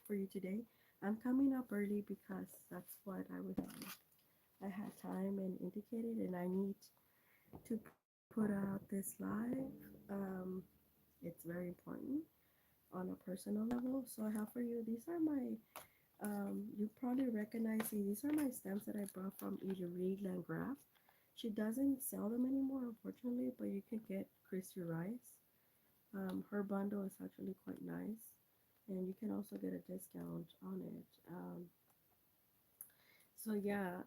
for you today. I'm coming up early because that's what I had time and indicated, and I need to put out this live. Um, it's very important on a personal level. So I have for you. These are my you probably recognize these are my stamps that I brought from Eatery Landgraf. She doesn't sell them anymore, unfortunately, but you can get Christy Rice. Her bundle is actually quite nice, and you can also get a discount on it. So yeah,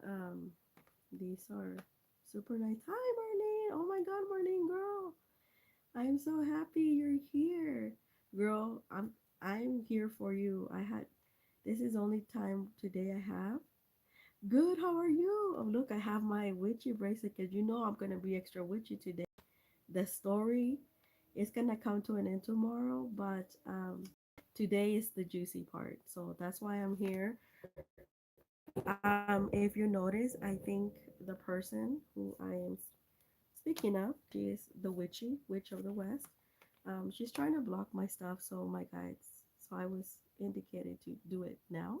these are super nice. Hi, Marlene. Oh my God, Marlene, girl, I'm so happy you're here, girl. I'm here for you. This is only time today I have. Good. How are you? Oh, look, I have my witchy bracelet because you know I'm gonna be extra witchy today. The story is gonna come to an end tomorrow, but today is the juicy part. So that's why I'm here. If you notice, I think the person who I am speaking of, she is the witch of the West. She's trying to block my stuff, so my guides. So I was indicated to do it now.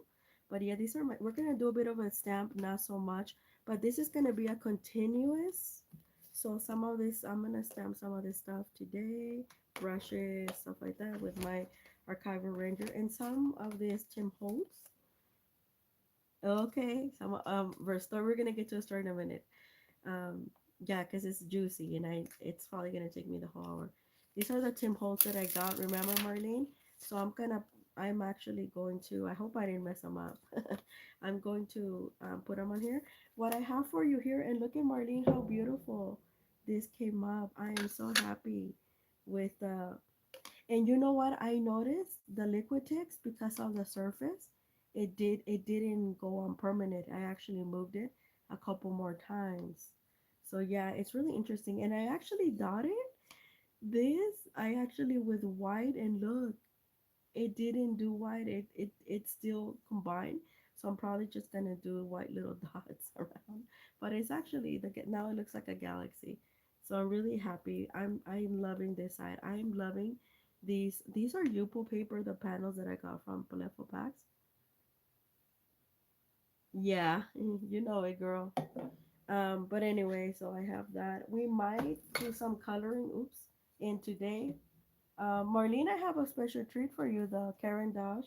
But yeah, these are my. We're gonna do a bit of a stamp, not so much, but this is gonna be a continuous. So some of this, I'm gonna stamp some of this stuff today, brushes, stuff like that, with my archival ranger, and some of this Tim Holtz. Okay, some we're gonna get to a story in a minute. Um, yeah, because it's juicy and it's probably gonna take me the whole hour. These are the Tim Holtz that I got. Remember, Marlene? So I'm actually going to. I hope I didn't mess them up. I'm going to put them on here. What I have for you here, and look at Marlene, how beautiful this came up. I am so happy with and you know what? I noticed the Liquitex because of the surface. It didn't go on permanent. I actually moved it a couple more times. So yeah, it's really interesting. And I actually dotted this. I actually with white and look, it didn't do white. It still combined. So I'm probably just gonna do white little dots around. But it's actually now it looks like a galaxy. So I'm really happy. I'm loving this side. I'm loving these are Yupo paper, the panels that I got from Palefo Packs. Yeah, you know it, girl. But anyway, so I have that. We might do some coloring. Oops. In today, Marlene, I have a special treat for you. The Karen Dash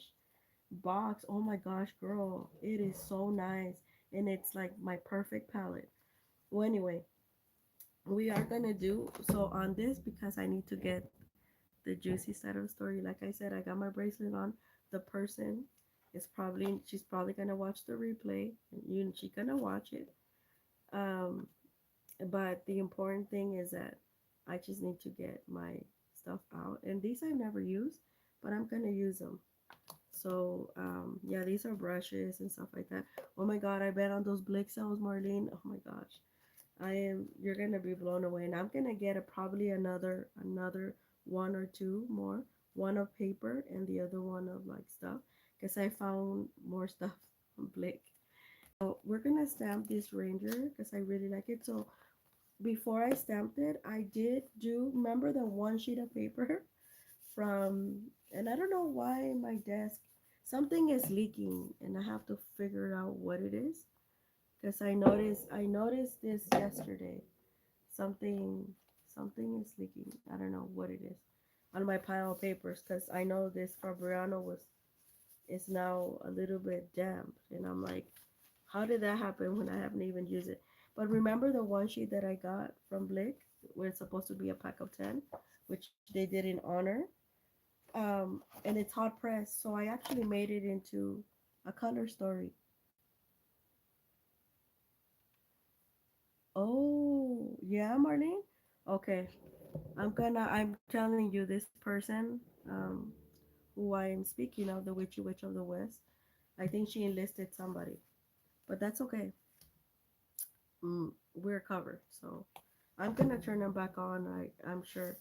box. Oh my gosh, girl, it is so nice, and it's like my perfect palette. Well, anyway, we are gonna do so on this because I need to get the juicy side of the story. Like I said, I got my bracelet on. The person she's probably gonna watch the replay. She's gonna watch it. Um, but the important thing is that I just need to get my stuff out. And these I've never used, but I'm gonna use them. So yeah, these are brushes and stuff like that. Oh my god, I bet on those Blick cells, Marlene. Oh my gosh. You're gonna be blown away. And I'm gonna get probably another one or two more. One of paper and the other one of like stuff. Because I found more stuff on Blick. So we're gonna stamp this Ranger because I really like it. So before I stamped it, I did do remember the one sheet of paper from, and I don't know why my desk something is leaking and I have to figure out what it is because I noticed this yesterday. Something something is leaking. I don't know what it is on my pile of papers because I know this Fabriano was is now a little bit damp and I'm like, how did that happen when I haven't even used it? But remember the one sheet that I got from Blick where it's supposed to be a pack of 10, which they did in honor. And it's hot pressed, so I actually made it into a color story. Oh, yeah, Marlene. Okay, I'm telling you, this person, who I am speaking of, the Witchy Witch of the West. I think she enlisted somebody, but that's okay. We're covered, so I'm gonna turn them back on. I'm sure.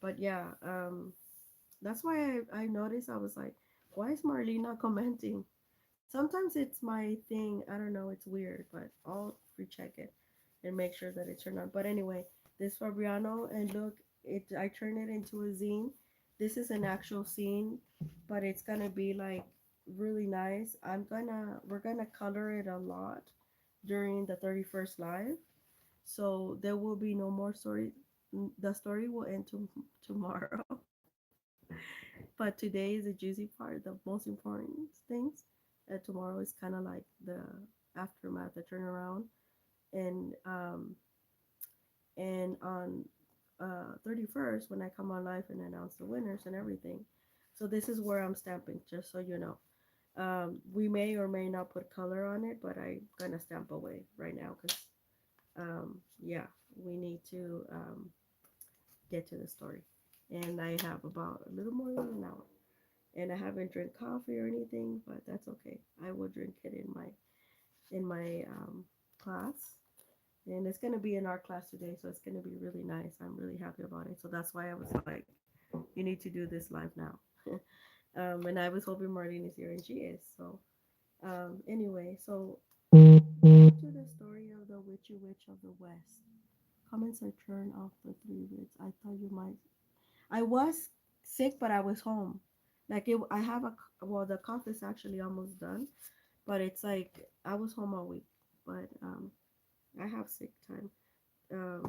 But yeah, that's why I noticed. I was like, why is Marlene not commenting? Sometimes it's my thing. I don't know. It's weird, but I'll recheck it and make sure that it turned on. But anyway, this Fabriano, and look, it I turned it into a zine. This is an actual scene, but it's gonna be like really nice. We're gonna color it a lot during the 31st live. So there will be no more story. The story will end tomorrow. But today is the juicy part, the most important things. Tomorrow is kind of like the aftermath, the turnaround, and on 31st when I come on live and announce the winners and everything. So this is where I'm stamping, just so you know. We may or may not put color on it, but I'm gonna stamp away right now because yeah, we need to get to the story. And I have about a little more than an hour. And I haven't drank coffee or anything, but that's okay. I will drink it in my class, and it's gonna be in our class today, so it's gonna be really nice. I'm really happy about it. So that's why I was like, you need to do this live now. And I was hoping Marlene is here, and she is. So anyway, so to the story of the Witchy Witch of the West. Comments are turned off the three bits. I thought you might. I was sick, but I was home. Like it, I have a well, the cough is actually almost done, but it's like I was home all week, but I have sick time.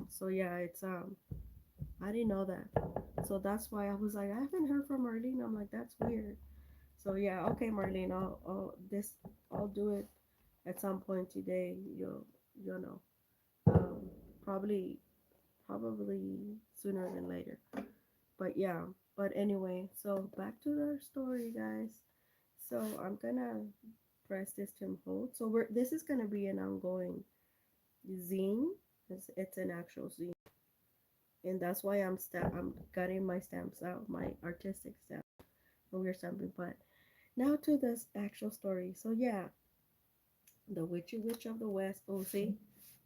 So yeah, it's I didn't know that, so that's why I was like I haven't heard from Marlene. I'm like that's weird. So yeah, okay, Marlene, I'll do it at some point today. You'll know. Um, probably probably sooner than later. But yeah, but anyway, so back to the story, guys. So I'm gonna press this to hold. So this is gonna be an ongoing zine. It's an actual zine, and that's why I'm getting my stamps out, my artistic stamp, and we're stamping. But now to this actual story. So yeah, the Witchy Witch of the West. Oh, see,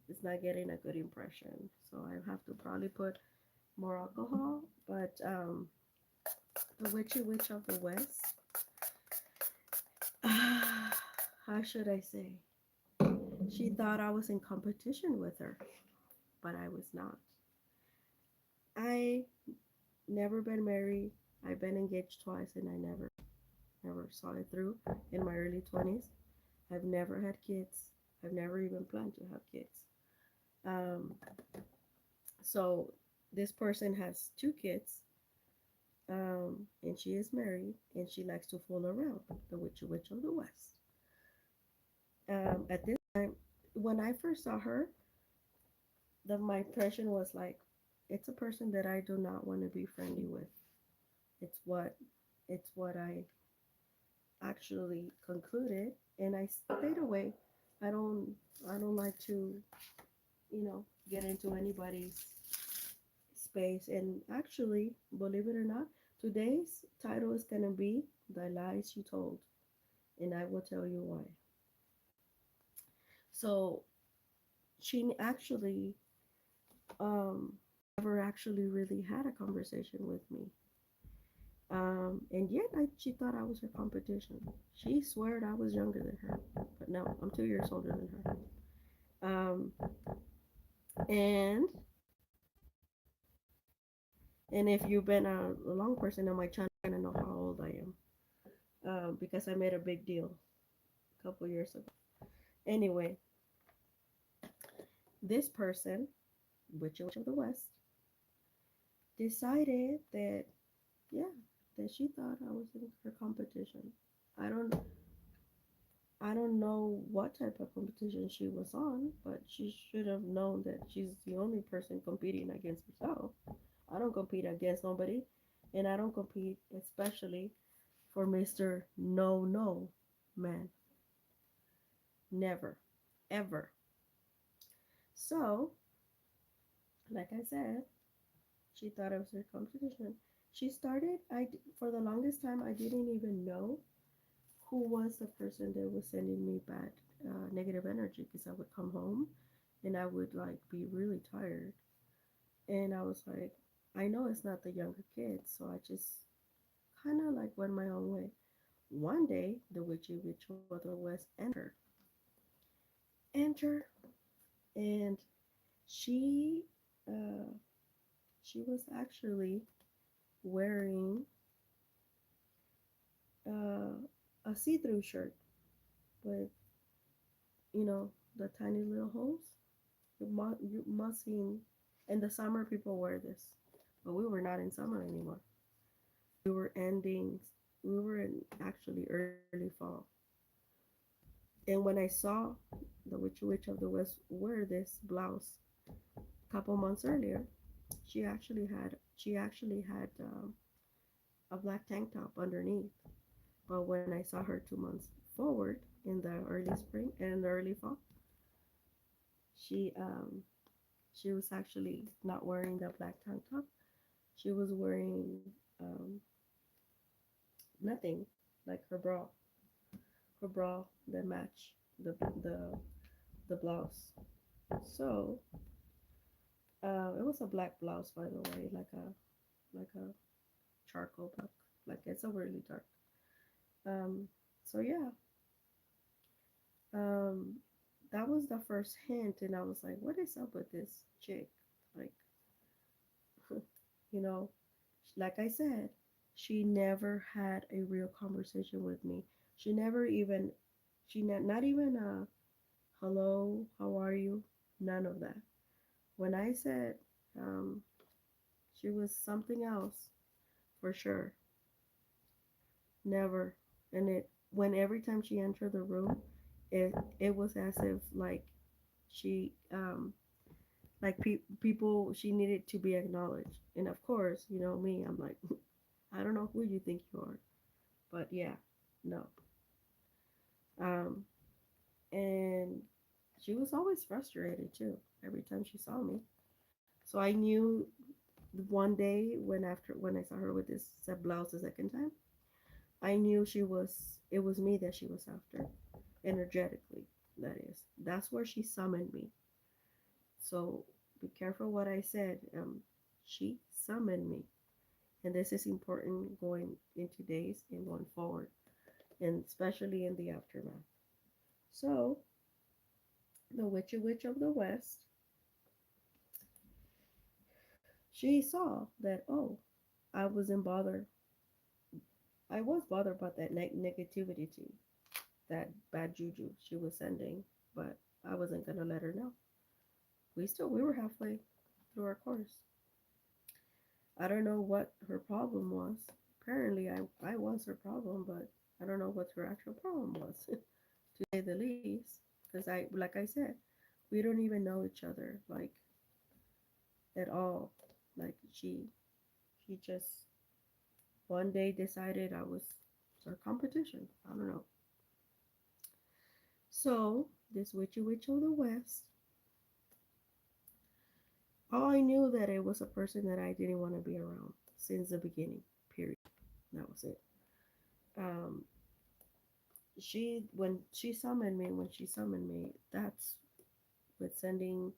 it's not getting a good impression. So I have to probably put more alcohol. But the Witchy Witch of the West. How should I say? She thought I was in competition with her, but I was not. I never been married. I've been engaged twice and I never saw it through in my early 20s. I've never had kids. I've never even planned to have kids. Um, so this person has two kids, and she is married and she likes to fool around, the Witchy Witch of the West. At this time, when I first saw her, my impression was like, it's a person that I do not want to be friendly with. It's what it's what I actually concluded, and I stayed away. I don't I don't like to get into anybody's space. And actually, believe it or not, today's title is gonna be "The Lies You Told," and I will tell you why. So she actually never actually really had a conversation with me. And yet she thought I was her competition. She swore I was younger than her, but no, I'm 2 years older than her. Um, and and if you've been a long person on my channel, you're gonna know how old I am. Because I made a big deal a couple years ago. Anyway, this person, Witch of the West, decided that yeah, that she thought I was in her competition. I don't I don't know what type of competition she was on, but she should have known that she's the only person competing against herself. I don't compete against nobody, and I don't compete especially for Mr. No No Man. Never, ever. So, like I said, she thought it was her competition. She started. For the longest time I didn't even know who was the person that was sending me bad negative energy because I would come home and I would like be really tired. And I was like, I know it's not the younger kids, so I just kind of like went my own way. One day, the Witchy Witch of the West enter, and she, uh, she was actually wearing. a see-through shirt with, you know, the tiny little holes. You must seen. In the summer, people wear this, but we were not in summer anymore. We were ending. We were in actually early fall. And when I saw the Witch of the West wear this blouse a couple months earlier, she actually had a black tank top underneath. But when I saw her 2 months forward in the early spring and the early fall, she um she was actually not wearing the black tank top. She was wearing nothing like her bra that match the the blouse. So it was a black blouse, by the way, like a charcoal black, like it's a really dark. Um, so yeah, um, that was the first hint, and I was like, what is up with this chick? Like, you know, like I said, she never had a real conversation with me. She never even, not even a hello, how are you? None of that. When I said um, she was something else, for sure, never. And it when every time she entered the room, it was as if like she people she needed to be acknowledged. And of course, you know me, I'm like, I don't know who you think you are, but yeah, no. Um, and she was always frustrated too every time she saw me. So I knew one day when I saw her with this set blouse the second time, I knew it was me that she was after, energetically. That is, that's where she summoned me. So be careful what I said. She summoned me, and this is important going into days and going forward, and especially in the aftermath. So the Witch of the West, she saw that, oh, I wasn't bothered. I was bothered about that negativity too, that bad juju she was sending, but I wasn't gonna let her know. We were halfway through our course. I don't know what her problem was. Apparently, I was her problem, but I don't know what her actual problem was, to say the least. Because like I said, we don't even know each other like at all. Like she just one day decided I was her competition. I don't know. So this witch of the West, all I knew that it was a person that I didn't want to be around since the beginning. Period. That was it. Um, when she summoned me, that's with sending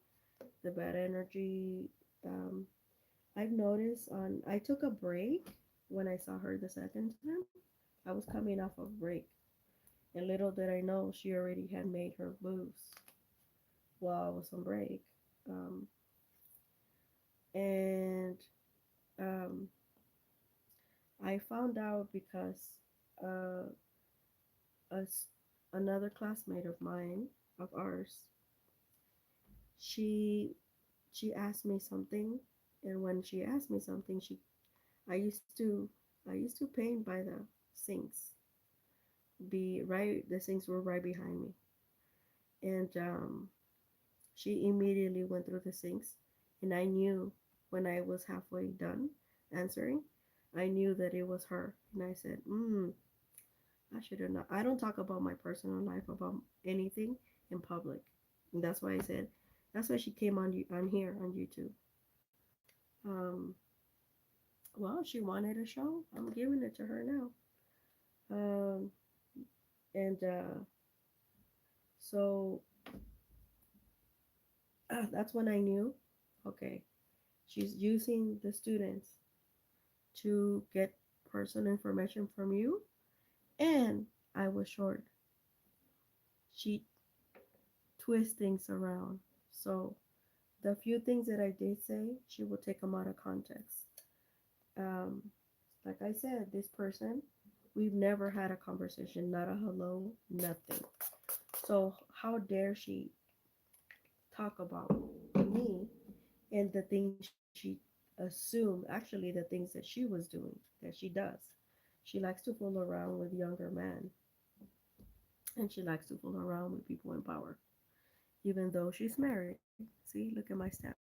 the bad energy. Um, I've noticed I took a break when I saw her the second time. I was coming off of break, and little did I know she already had made her moves while I was on break. Um, and um, I found out because uh, us another classmate of mine of ours, she she asked me something, and when she asked me something, she I used to I used to paint by the sinks. The sinks were right behind me, and she immediately went through the sinks, and I knew when I was halfway done answering, I knew that it was her, and I said, I should have not. I don't talk about my personal life about anything in public, and that's why I said that's why she came on here on YouTube. Um, well, she wanted a show. I'm giving it to her now. Um, and so that's when I knew, okay, she's using the students to get personal information from you, and I was short. She twists things around. So the few things that I did say, she will take them out of context. Um, like I said, this person. We've never had a conversation, not a hello, nothing. So how dare she talk about me and the things she assumed, actually the things that she was doing, that she does. She likes to fool around with younger men, and she likes to fool around with people in power, even though she's married. See, look at my stamps.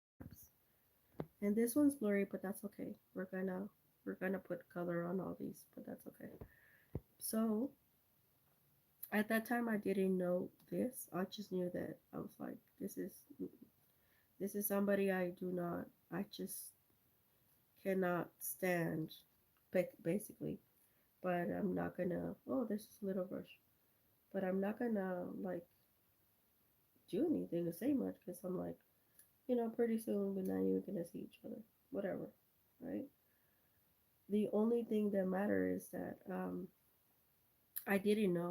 And this one's blurry, but that's okay. We're gonna put color on all these, but that's okay. So at that time, I didn't know this. I just knew that I was like, this is somebody I do not. I just cannot stand, basically. But I'm not gonna. Oh, this is a little rush. But I'm not gonna like do anything to say much because I'm like, pretty soon we're not even gonna see each other. Whatever, right? The only thing that matters is that I didn't know,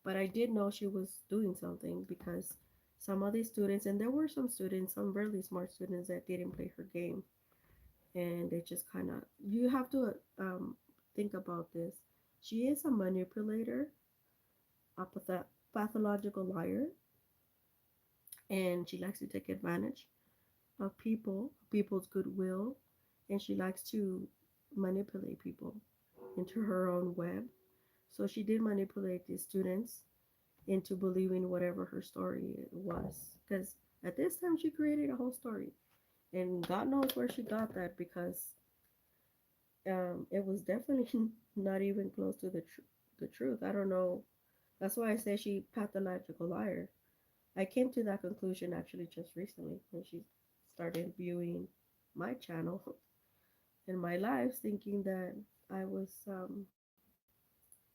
but I did know she was doing something because some of these students, and there were some students, some really smart students that didn't play her game, and they just kind of. You have to think about this. She is a manipulator, a pathological liar, and she likes to take advantage of people's goodwill, and she likes to manipulate people into her own web. So she did manipulate these students into believing whatever her story was. Because at this time, she created a whole story. And God knows where she got that because it was definitely not even close to the truth. I don't know. That's why I say she pathological liar. I came to that conclusion actually just recently when she started viewing my channel and my lives, thinking that I was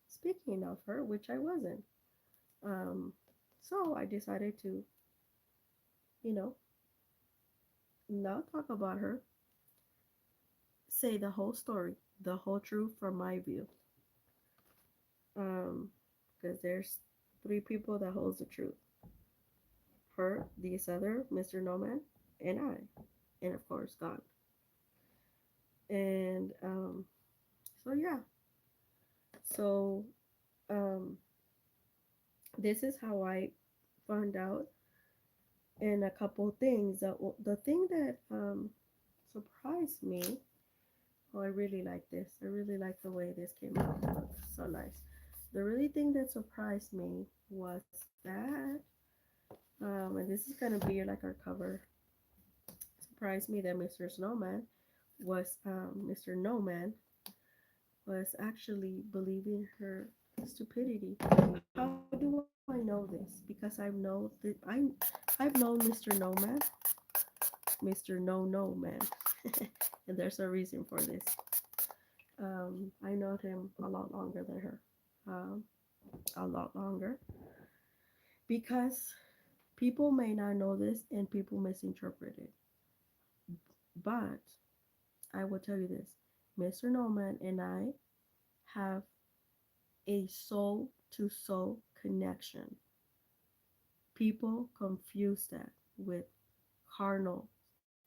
speaking of her, which I wasn't. Um, so I decided to, you know, not talk about her, say the whole story, the whole truth from my view. Um, because there's three people that holds the truth: her, this other Mr. Noman, and I, and of course God. And so yeah, so um, this is how I found out, and a couple things. The thing that surprised me. Oh, I really like this. I really like the way this came out. It looks so nice. The really thing that surprised me was that, and this is gonna be like our cover. Surprised me that Mr. Snowman was actually believing her stupidity. How do I know this? Because I've known Mr. Nomad, Mr. No Man, and there's a reason for this. I know him a lot longer than her, um, a lot longer, because people may not know this and people misinterpret it. But I will tell you this: Mr. Nomad and I have a soul to soul connection. People confuse that with carnal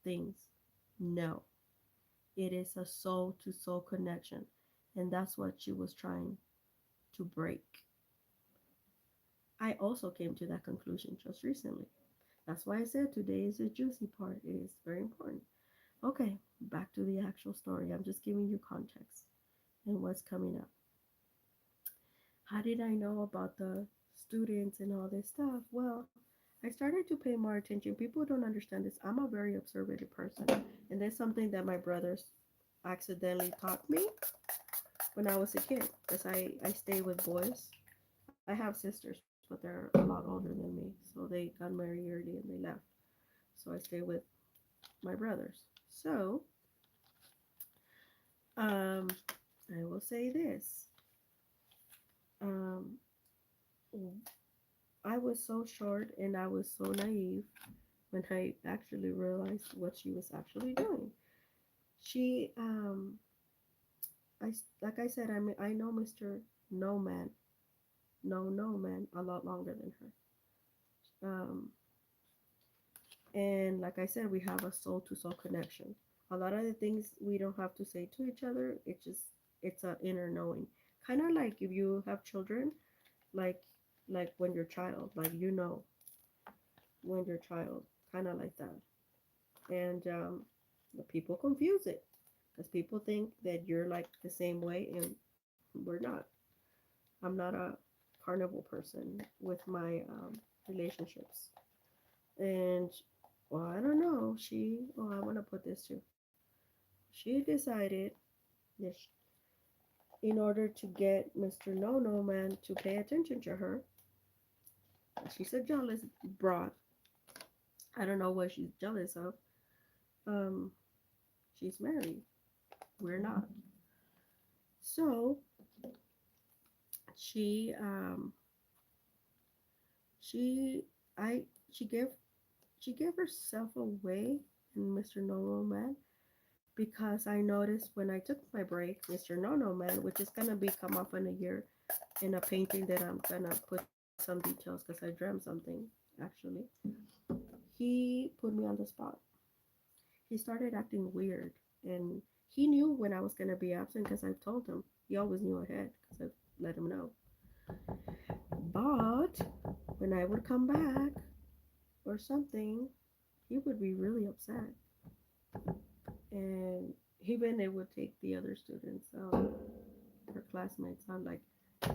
things. No, it is a soul to soul connection. And that's what she was trying to break. I also came to that conclusion just recently. That's why I said today is the juicy part. It is very important. Okay, back to the actual story. I'm just giving you context and what's coming up. How did I know about the students and all this stuff? Well, I started to pay more attention. People don't understand this. I'm a very observant person, and that's something that my brothers accidentally taught me when I was a kid. Because I stay with boys. I have sisters, but they're a lot older than me, so they got married early and they left. So I stay with my brothers. So um, I will say this. Um, I was so short and I was so naive when I actually realized what she was actually doing. She, like I said, I know Mr. No Man, no man, a lot longer than her. And like I said, we have a soul to soul connection. A lot of the things we don't have to say to each other. It's a inner knowing, kind of like if you have children, like like when you're child, like when you're child, kind of like that. And the people confuse it because people think that you're like the same way, and we're not. I'm not a carnival person with my relationships. And well, I don't know. I want to put this too. She decided that in order to get Mr. No No Man to pay attention to her, she's a jealous broad. I don't know what she's jealous of. Um, she's married. We're not. So she she I she gave herself away in Mr. No No Man because I noticed when I took my break, Mr. No No Man, which is gonna be come up in a year in a painting that I'm gonna put some details because I dreamt something actually. He put me on the spot. He started acting weird, and he knew when I was gonna be absent because I told him. He always knew ahead because I let him know. But when I would come back or something, he would be really upset, and even it would take the other students out, her classmates out, like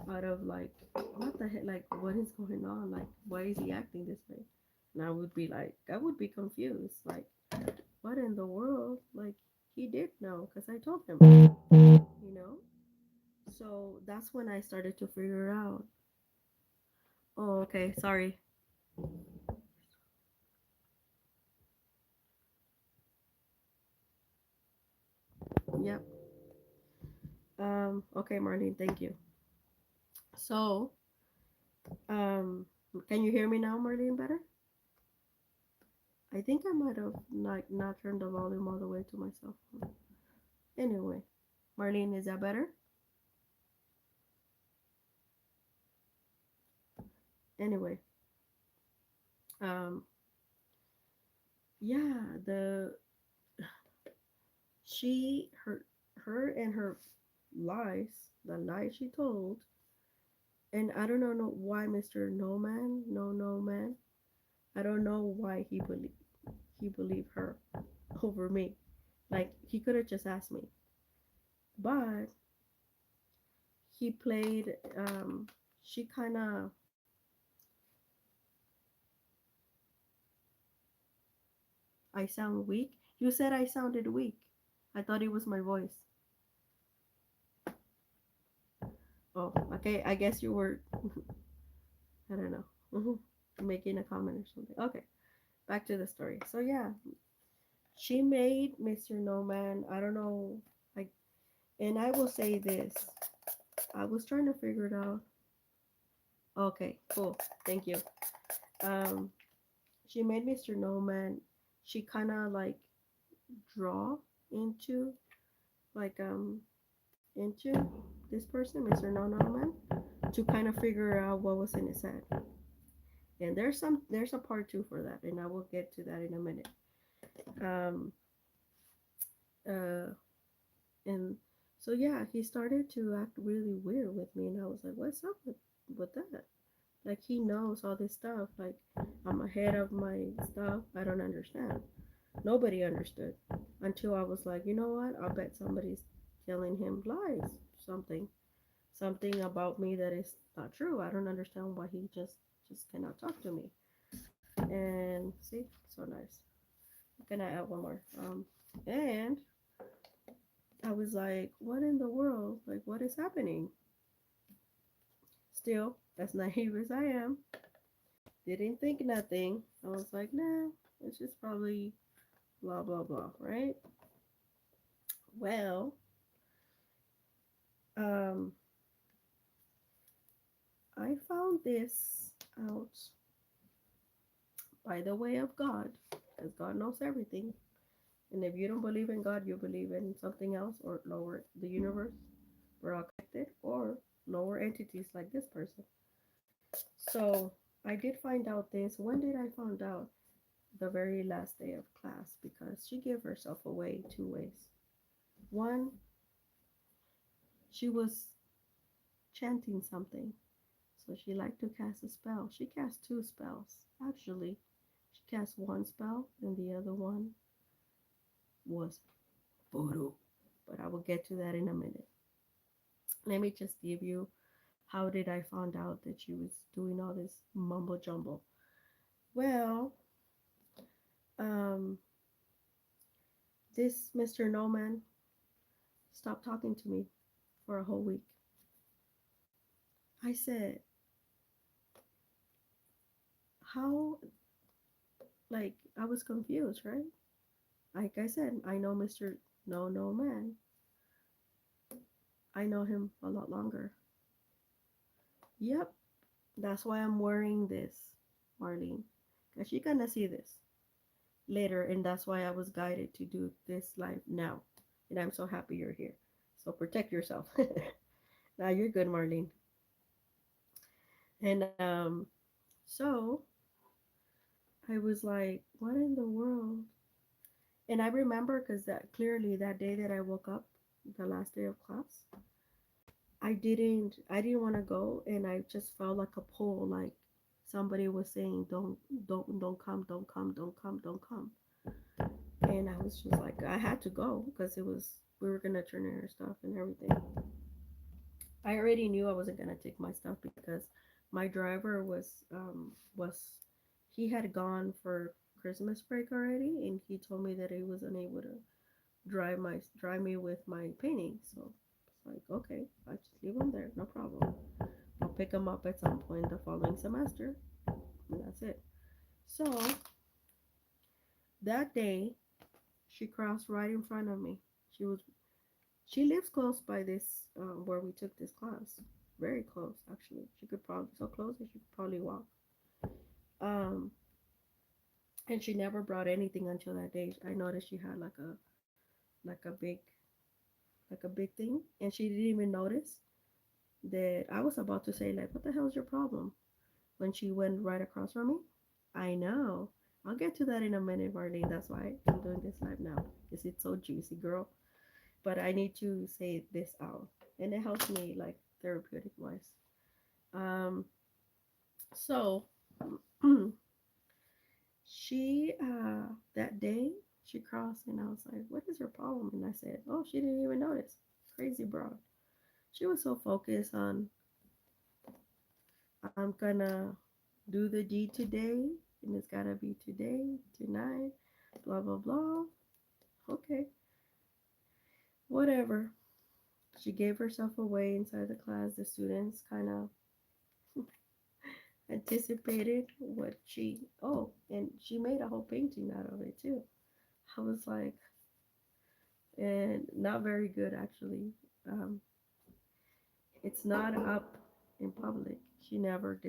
out of like, what the heck, like what is going on? Like why is he acting this way? And I would be confused, like what in the world? Like he did know because I told him, you know. So that's when I started to figure out. Oh, okay, sorry. Yep. Okay, Marlene, thank you. So, um, can you hear me now, Marlene, better? I think I might have not turned the volume all the way to my cell phone. Anyway, Marlene, is that better? Anyway, um, yeah, the she her and her lies, the lies she told, and I don't know why Mr. No Man, no man, I don't know why he believed her over me. Like he could have just asked me, but he played. She kind of. I sound weak. You said I sounded weak. I thought it was my voice. Oh, okay. I guess you were. I don't know. Making a comment or something. Okay, back to the story. So yeah, she made Mr. No Man. I don't know. Like, and I will say this. I was trying to figure it out. Okay, cool. Thank you. Um, she made Mr. No Man. She kind of like draw into like into this person, Mr. No No Man, to kind of figure out what was in his head. And there's a part two for that, and I will get to that in a minute. Um, uh, and so yeah, he started to act really weird with me, and I was like, "What's up with that?" Like he knows all this stuff. Like I'm ahead of my stuff. I don't understand. Nobody understood until I was like, you know what? I bet somebody's telling him lies. Something, something about me that is not true. I don't understand why he just cannot talk to me. And see, so nice. Can I add one more? And I was like, what in the world? Like, what is happening? Still, as naive as I am, didn't think nothing. I was like, nah, it's just probably blah blah blah, right? Well, um, I found this out by the way of God, because God knows everything. And if you don't believe in God, you believe in something else or lower the universe. We're all connected, or lower entities like this person. So I did find out this. When did I find out? The very last day of class, because she gave herself away two ways. One, she was chanting something. So she liked to cast a spell. She cast two spells, actually. She cast one spell, and the other one was voodoo. But I will get to that in a minute. Let me just give you how did I find out that she was doing all this mumbo jumbo. Well, um, this Mr. No Man stopped talking to me for a whole week. I said, how, like, I was confused, right? Like I said, I know Mr. No Man. I know him a lot longer. Yep, that's why I'm wearing this, Marlene. Because you're gonna see this later, and that's why I was guided to do this live now. And I'm so happy you're here. So protect yourself. Now you're good, Marlene. And so I was like, what in the world? And I remember because that clearly that day that I woke up, the last day of class, I didn't want to go, and I just felt like a pull, like somebody was saying, don't come, don't come, don't come, don't come. And I was just like, I had to go because it was we were gonna turn in our stuff and everything. I already knew I wasn't gonna take my stuff because my driver was he had gone for Christmas break already, and he told me that he was unable to drive me with my painting. So it's like, okay, I just leave him there, no problem. I'll pick him up at some point the following semester, and that's it. So that day, she crossed right in front of me. She was she lives close by this where we took this class, very close actually. She could probably so close that she could probably walk. Um, and she never brought anything until that day. I noticed she had like a big like a big thing, and she didn't even notice that I was about to say like, "What the hell's your problem?" When she went right across from me. I know. I'll get to that in a minute, Marlene. That's why I'm doing this live now. Because it's so juicy, girl. But I need to say this out. And it helps me, like, therapeutic wise. Um, so, that day, she crossed and I was like, what is your problem? And I said, oh, she didn't even notice. Crazy broad. She was so focused on, I'm gonna do the deed today, and it's gotta be today, tonight, blah, blah, blah. Okay, whatever. She gave herself away inside the class. The students kind of anticipated what and she made a whole painting out of it too. I was like, and not very good actually. Um, it's not up in public. She never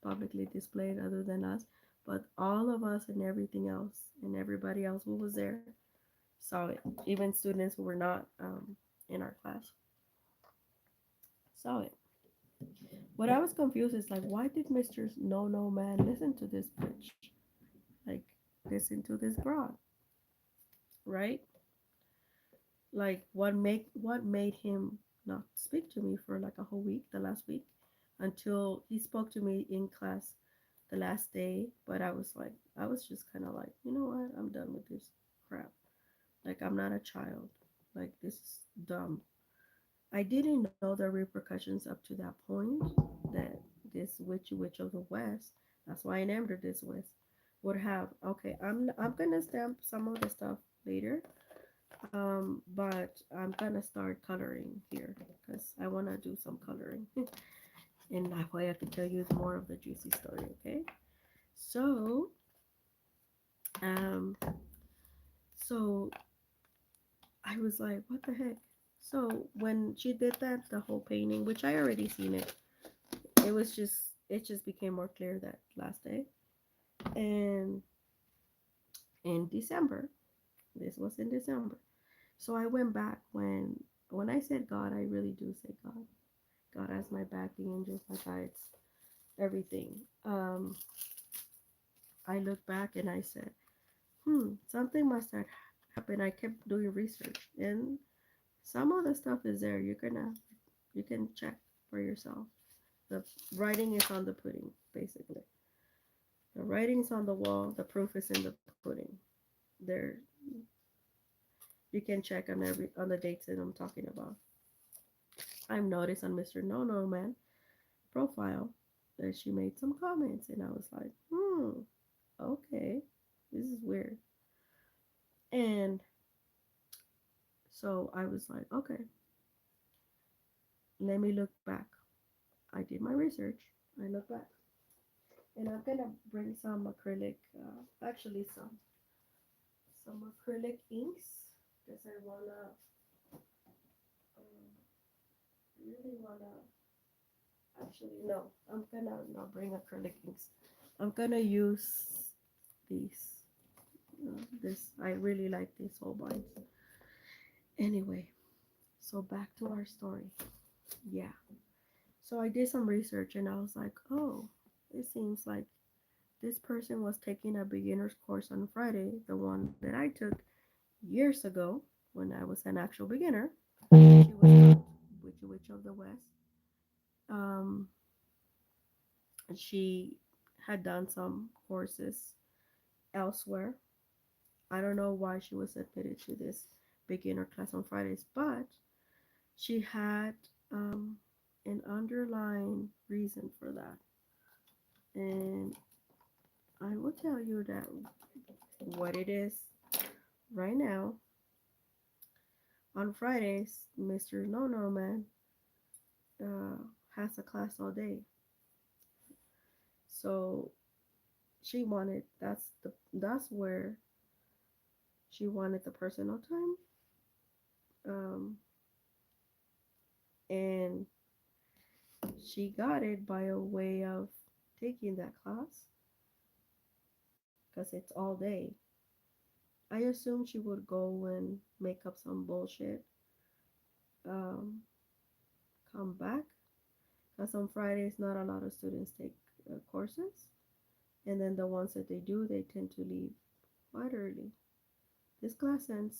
publicly displayed other than us, but all of us and everything else and everybody else who was there saw it. Even students who were not in our class saw it. What I was confused is like, why did Mr. No Man listen to this bitch? Like, listen to this broad, right? Like, what made him not speak to me for like a whole week, the last week, until he spoke to me in class the last day. But I was just kind of like, you know what? I'm done with this crap. Like, I'm not a child. Like, this is dumb. I didn't know the repercussions up to that point that this witch of the West, that's why I named her this West, would have. Okay, I'm gonna stamp some of the stuff later, but I'm gonna start coloring here because I wanna do some coloring, and that way I can tell you more of the juicy story. Okay, so um, so I was like, what the heck? So when she did that, the whole painting, which I already seen it, it was just it just became more clear that last day. And in December, this was in December. So I went back when I said God, I really do say God. God has my back, the angels, my guides, everything. I looked back and I said, something must have happened. I kept doing research, and some of the stuff is there. You can check, for yourself. The writing is on the pudding, basically. The writing's on the wall. The proof is in the pudding. There, you can check on the dates that I'm talking about. I've noticed on Mr. No No Man profile that she made some comments, and I was like, okay, this is weird. And so I was like, okay, let me look back. I did my research. I look back, and I'm gonna bring some acrylic, actually some acrylic inks because I wanna really wanna. Actually, no, I'm gonna not bring acrylic inks. I'm gonna use these. This I really like these Holbeins. Anyway, so back to our story. Yeah. So I did some research and I was like, oh, it seems like this person was taking a beginner's course on Friday, the one that I took years ago when I was an actual beginner. She was called Witchy Witch of the West. Um, she had done some courses elsewhere. I don't know why she was admitted to this beginner class on Fridays, but she had um, an underlying reason for that. And I will tell you that what it is right now. On Fridays, Mr. No No Man uh, has a class all day. So she wanted that's where she wanted the personal time. Um, and she got it by a way of taking that class because it's all day. I assumed she would go and make up some bullshit, um, come back, because on Fridays not a lot of students take courses, and then the ones that they do, they tend to leave quite early. This class ends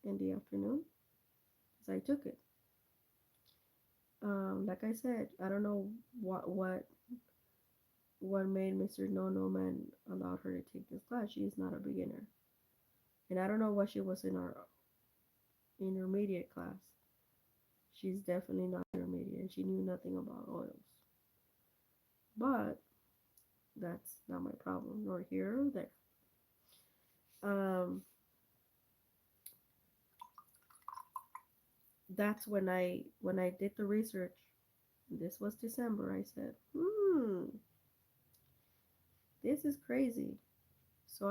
in the afternoon, because I took it. Like I said, I don't know what made Mr. No No Man allowed her to take this class. She is not a beginner, and I don't know what she was in our intermediate class. She's definitely not intermediate, and she knew nothing about oils. But that's not my problem, nor here or there. Um, that's when I did the research. This was December. I said, this is crazy. So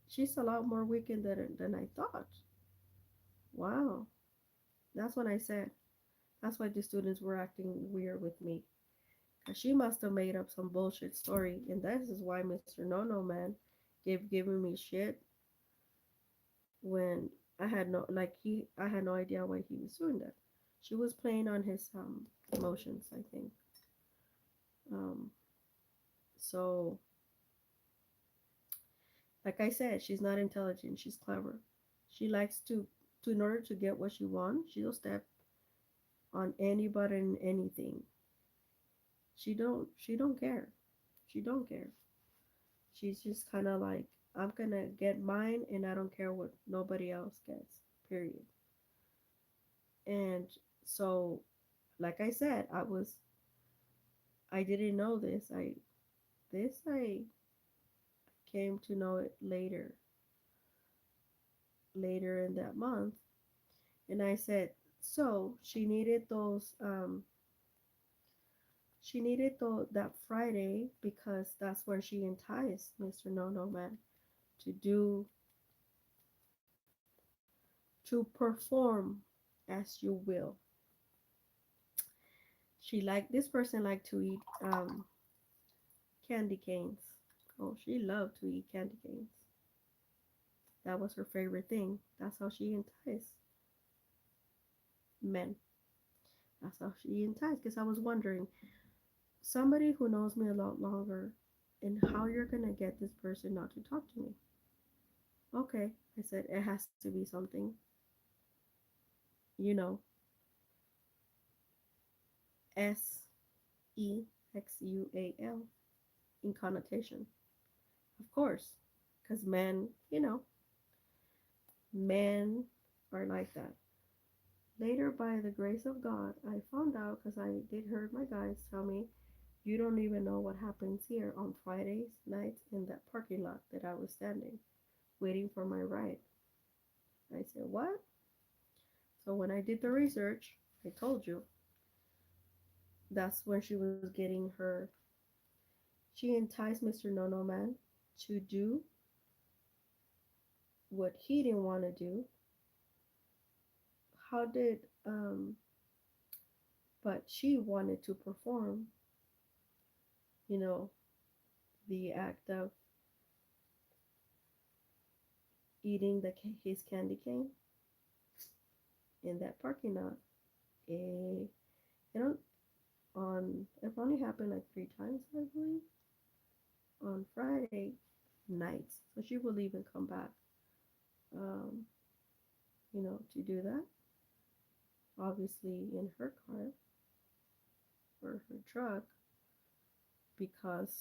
she's a lot more weekend than I thought. Wow. That's when I said, that's why the students were acting weird with me. Cause she must have made up some bullshit story, and this is why Mr. No No Man giving me shit when I had no idea why he was doing that. She was playing on his emotions, I think. Um, so like I said, she's not intelligent. She's clever. She likes to in order to get what she wants, she'll step on anybody and anything. She don't care. She don't care. She's just kind of like, I'm gonna get mine, and I don't care what nobody else gets. Period. And so, like I said, I didn't know this. I came to know it later in that month, and I said, so that Friday because that's when she enticed Mr. No No Man to do to perform as you will. This person liked to eat candy canes. Oh, she loved to eat candy canes. That was her favorite thing. That's how she enticed men. That's how she enticed. Because I was wondering, somebody who knows me a lot longer, and how you're gonna get this person not to talk to me. Okay, I said it has to be something, you know. Sexual in connotation, of course, because men, men are like that. Later, by the grace of God, I found out because I did heard my guys tell me, you don't even know what happens here on Fridays nights in that parking lot that I was standing, waiting for my ride. I said, what? So when I did the research, I told you, that's when she was getting her. She enticed Mr. No No Man to do what he didn't want to do. How did, but she wanted to perform, you know, the act of eating his candy cane in that parking lot. Eh, you know, it only happened like 3 times, I believe, on Friday nights. So she will leave and come back, um, to do that. Obviously in her car or her truck, because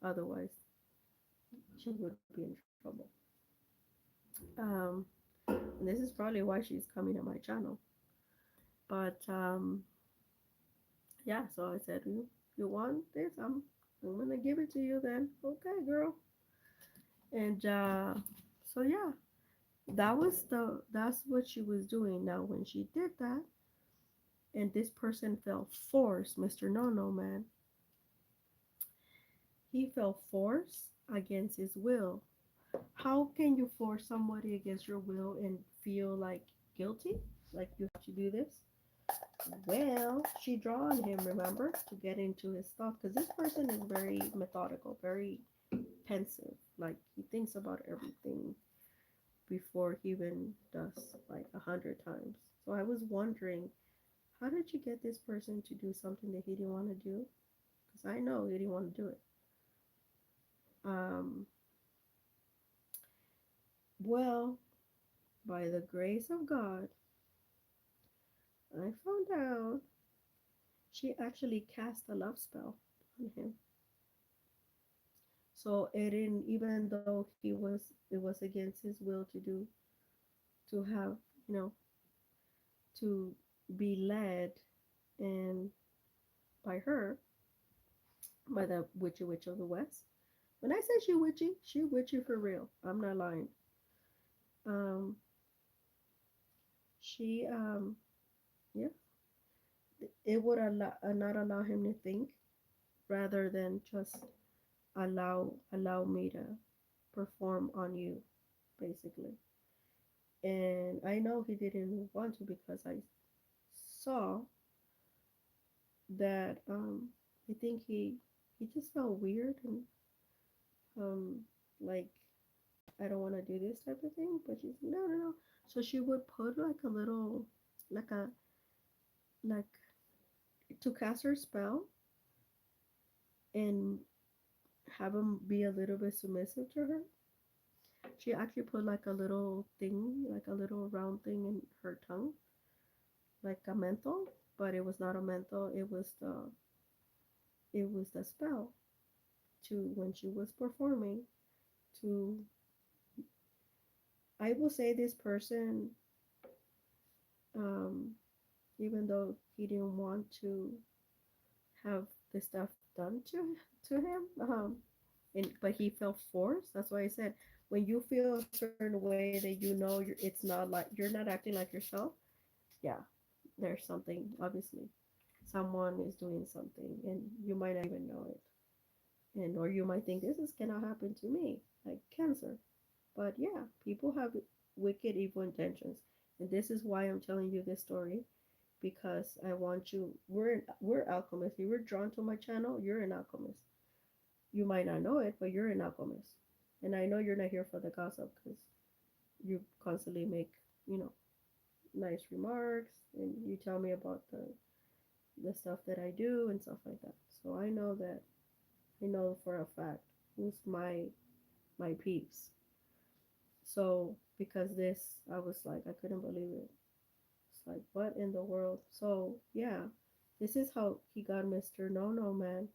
otherwise she would be in trouble. Um, and this is probably why she's coming to my channel. But yeah, so I said, you want this? I'm gonna give it to you then. Okay, girl. And so yeah, that's what she was doing. Now when she did that, and this person felt forced, Mr. No No Man, he felt forced against his will. How can you force somebody against your will and feel like guilty? Like you have to do this? Well, she draw on him, remember, to get into his thoughts, because this person is very methodical, very pensive. Like he thinks about everything before he even does like 100 times. So I was wondering, how did you get this person to do something that he didn't want to do? Because I know he didn't want to do it. Um, well, by the grace of God, I found out she actually cast a love spell on him. So it didn't, even though it was against his will to have, you know, to be led and by her, by the witchy witch of the west. When I say she witchy for real. I'm not lying. Um, she yeah, it would not allow him to think, rather than just allow me to perform on you, basically. And I know he didn't want to, because I saw that, I think he just felt weird, and um like, I don't want to do this type of thing. But she's, no, no, no. So she would put like a little, like a, like, to cast her spell and have him be a little bit submissive to her. She actually put like a little thing, like a little round thing in her tongue, like a menthol, but it was not a menthol. It was the spell, to when she was performing, to, I will say, this person, um even though he didn't want to have the stuff done to him, but he felt forced. That's why I said, when you feel a certain way that it's not like you're not acting like yourself, yeah, there's something, obviously. Someone is doing something and you might not even know it. And or you might think, this is cannot happen to me, like cancer. But yeah, people have wicked, evil intentions. And this is why I'm telling you this story, because I want you. We're alchemists. You were drawn to my channel. You're an alchemist. You might not know it, but you're an alchemist. And I know you're not here for the gossip, because you constantly make, you know nice remarks, and you tell me about the stuff that I do and stuff like that. So I know for a fact who's my peeps. So because this, I was like, I couldn't believe it. It's like, what in the world? So yeah. This is how he got Mr. No No Man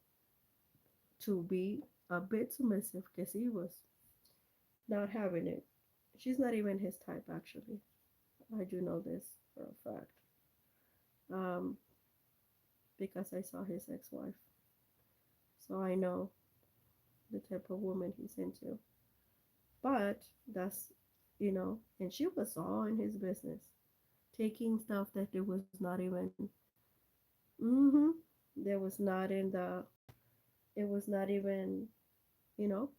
to be a bit submissive because he was not having it. She's not even his type, actually. I do know this for a fact. Um, because I saw his ex wife. So I know the type of woman he's into. But that's, and she was all in his business, taking stuff that there was not even, mm-hmm, there was not in the, it was not even, you know,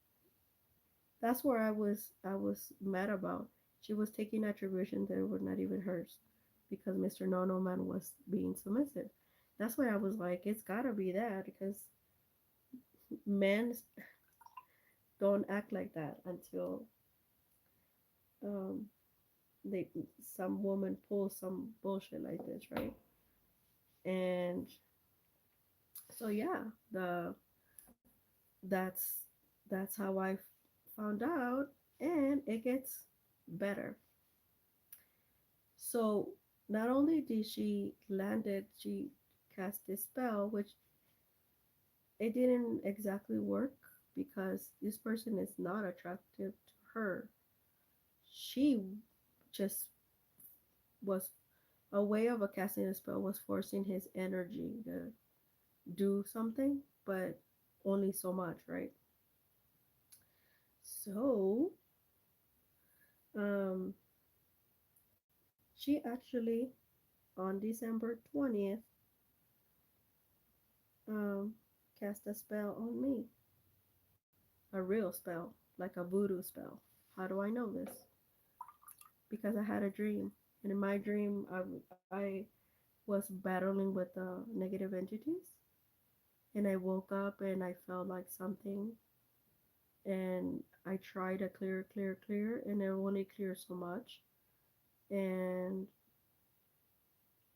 that's where I was mad about. She was taking attribution that were not even hers because Mr. No No Man was being submissive. That's why I was like, it's gotta be that because men don't act like that until um they some woman pulls some bullshit like this, right? And so yeah, the that's that's how I found out, and it gets better. So not only did she landed, she cast this spell, which it didn't exactly work because this person is not attractive to her. She just was a way of a casting a spell was forcing his energy to do something, but only so much, right? So, um, she actually on December 20th, um, cast a spell on me, a real spell, like a voodoo spell. How do I know this? Because I had a dream, and in my dream, I was battling with negative entities, and I woke up and I felt like something, and I tried to clear, and it only cleared so much, and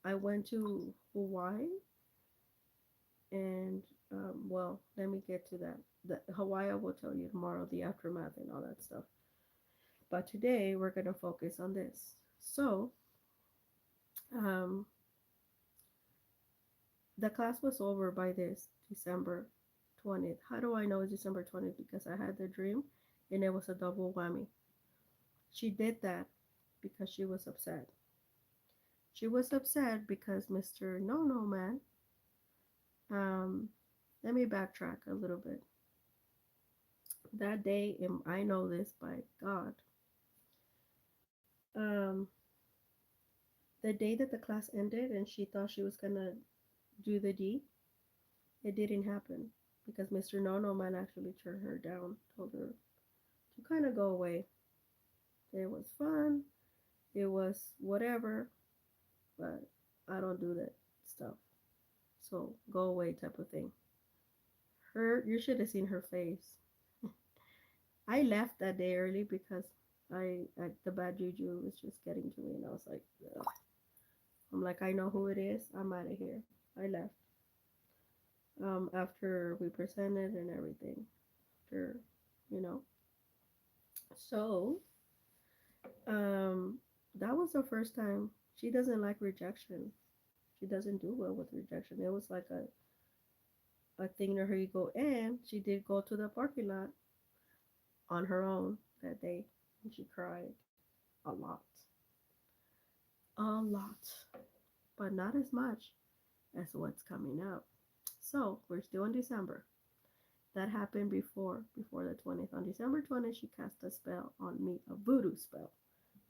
I went to Hawaii, and well, let me get to that. The Hawaii I will tell you tomorrow, the aftermath and all that stuff. But today we're gonna focus on this. So, um, the class was over by this December 20th. How do I know it's December 20th? Because I had the dream, and it was a double whammy. She did that because she was upset. She was upset because Mr. No No Man. Um, Let me backtrack a little bit. That day, and I know this by God. Um, the day that the class ended, and she thought she was gonna do the D, it didn't happen because Mr. No No Man actually turned her down, told her to kind of go away. It was fun, it was whatever, but I don't do that stuff. So go away, type of thing. You should have seen her face. I left that day early because the bad juju was just getting to me, and I was like, ugh. I'm like, I know who it is. I'm out of here. I left. After we presented and everything. After, you know. So, um, that was the first time. She doesn't like rejection. She doesn't do well with rejection. It was like a thing to her ego. And she did go to the parking lot on her own that day. And she cried a lot. A lot. But not as much as what's coming up. So, we're still in December. That happened before the 20th. On December 20th, she cast a spell on me, a voodoo spell.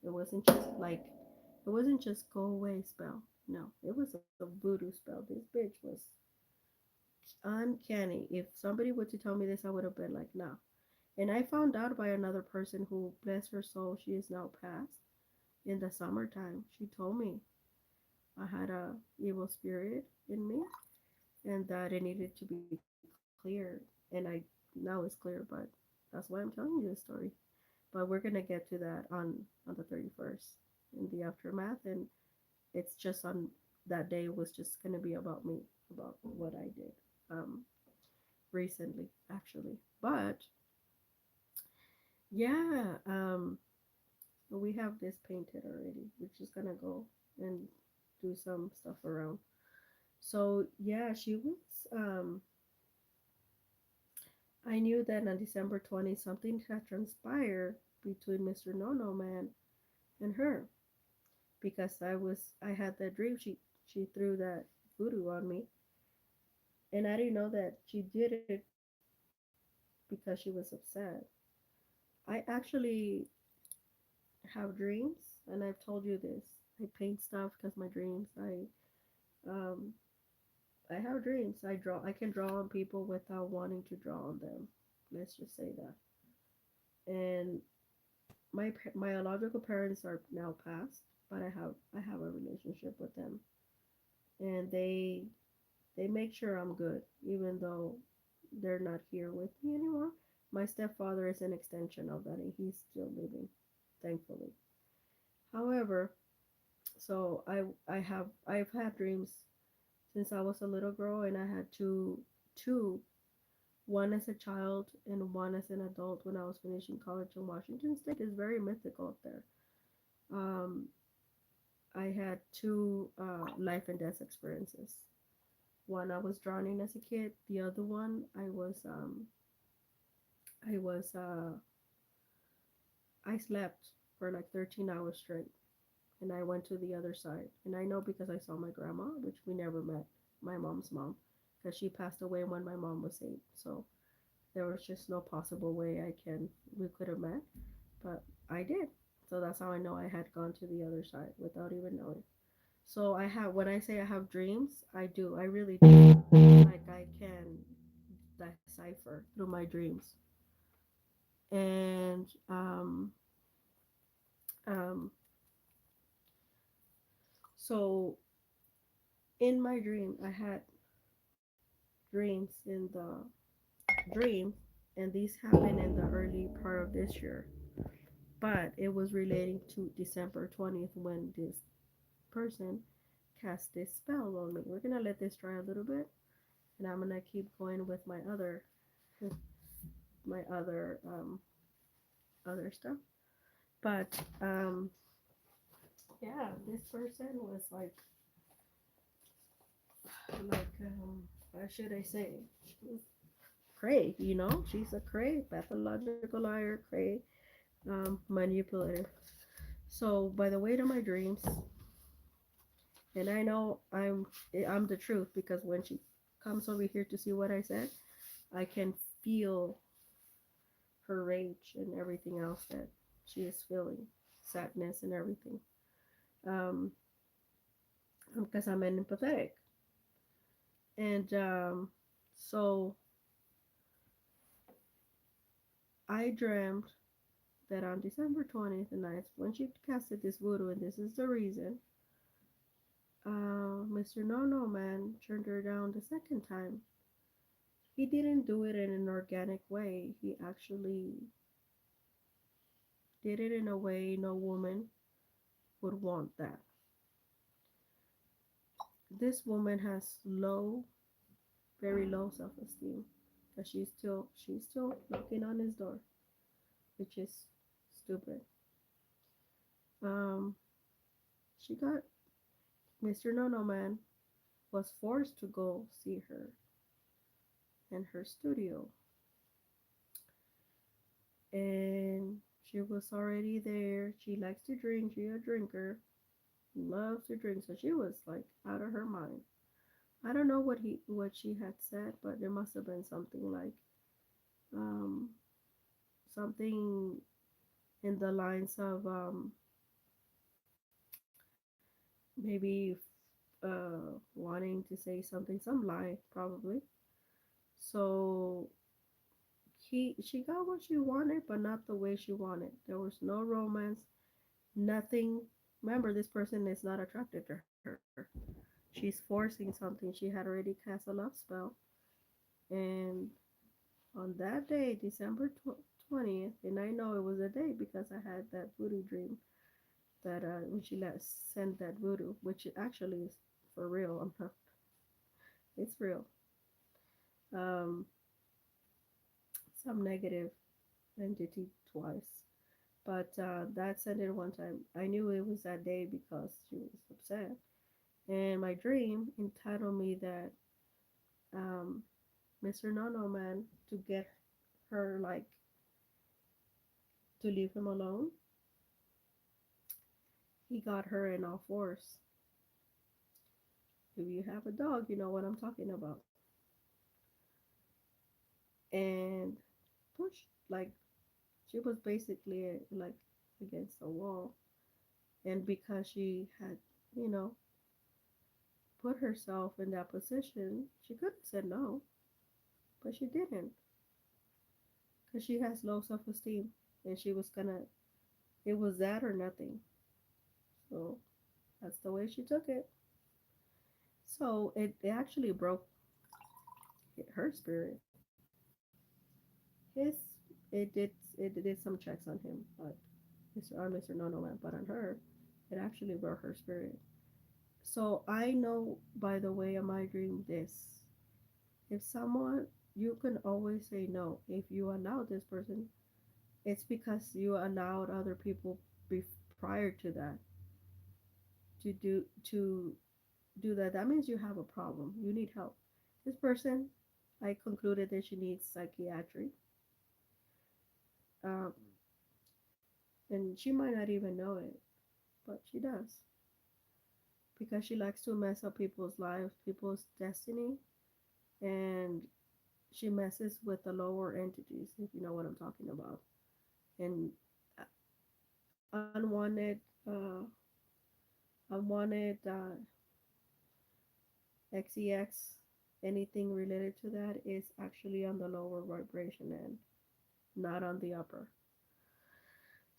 It wasn't just like, it wasn't just go away spell. No, it was a voodoo spell. This bitch was uncanny. If somebody were to tell me this, I would have been like, nah. And I found out by another person who, bless her soul, she is now passed in the summertime. She told me I had a evil spirit in me and that it needed to be cleared. And I now it's clear, but that's why I'm telling you this story. But we're gonna get to that on the 31st in the aftermath, and it's just on that day was just gonna be about me, about what I did recently actually. But yeah, we have this painted already. We're just gonna go and do some stuff around. So yeah, she was. I knew that on December 20th something had transpired between Mr. No No Man and her because I had that dream. She threw that voodoo on me, and I didn't know that she did it because she was upset. I actually have dreams, and I've told you this. I paint stuff because my dreams. Um I have dreams. I draw. I can draw on people without wanting to draw on them. Let's just say that. And my biological parents are now passed, but I have a relationship with them, and they make sure I'm good, even though they're not here with me anymore. My stepfather is an extension of that, and he's still living, thankfully. However, so I've had dreams since I was a little girl, and I had two, one as a child and one as an adult when I was finishing college in Washington State. It's very mythical up there. Um, I had two life and death experiences. One I was drowning as a kid. The other one I was I slept for like 13 hours straight, and I went to the other side. And I know because I saw my grandma, which we never met, my mom's mom, because she passed away when my mom was 8. So there was just no possible way we could have met, but I did. So that's how I know I had gone to the other side without even knowing. So I have when I say I have dreams, I do. I really do. Like I can decipher through my dreams. And um so in my dream I had dreams in the dream, and these happened in the early part of this year. But it was relating to December 20th when this person cast this spell on me. We're gonna let this dry a little bit, and I'm gonna keep going with my other stuff. But yeah, this person was what should I say? She was cray, she's a cray, pathological liar, cray, manipulative. So by the weight of my dreams, and I know I'm the truth because when she comes over here to see what I said, I can feel her rage and everything else that she is feeling, sadness and everything. Um, because I'm empathetic, and so I dreamt that on December 20th, the night when she casted this voodoo, and this is the reason, Mr. No No Man turned her down the second time. He didn't do it in an organic way. He actually did it in a way no woman would want that. This woman has very low self-esteem, because she's still knocking on his door, which is stupid. Um, she got Mr. No No Man was forced to go see her in her studio, and she was already there. She likes to drink. She a drinker, loves to drink, so she was like out of her mind. I don't know what she had said, but there must have been something like um, something in the lines of maybe wanting to say something, some lie probably. So she got what she wanted, but not the way she wanted. There was no romance, nothing. Remember, this person is not attracted to her. She's forcing something. She had already cast a love spell, and on that day, December 20th, and I know it was a day because I had that voodoo dream that when she sent that voodoo, which actually is for real. I'm not. It's real. Um, some negative entity twice, but that sent it one time. I knew it was that day because she was upset, And my dream entitled me that um, Mr. Nono Man to get her like to leave him alone. He got her in all fours. If you have a dog, you know what I'm talking about. And push like she was basically like against the wall. And because she had, you know, put herself in that position, she could have said no, but she didn't because she has low self-esteem, and she was gonna. It was that or nothing. So that's the way she took it. So it actually broke her spirit. His it did some checks on him, but Mr. No No Man, but on her, it actually broke her spirit. So I know by the way of my dream this: if someone, you can always say no. If you allow this person, it's because you allowed other people prior to that to do that. That means you have a problem. You need help. This person, I concluded that she needs psychiatry, um, and she might not even know it, but she does because she likes to mess up people's lives, people's destiny, and she messes with the lower entities, if you know what I'm talking about, and unwanted, unwanted XEX, anything related to that is actually on the lower vibration end, not on the upper.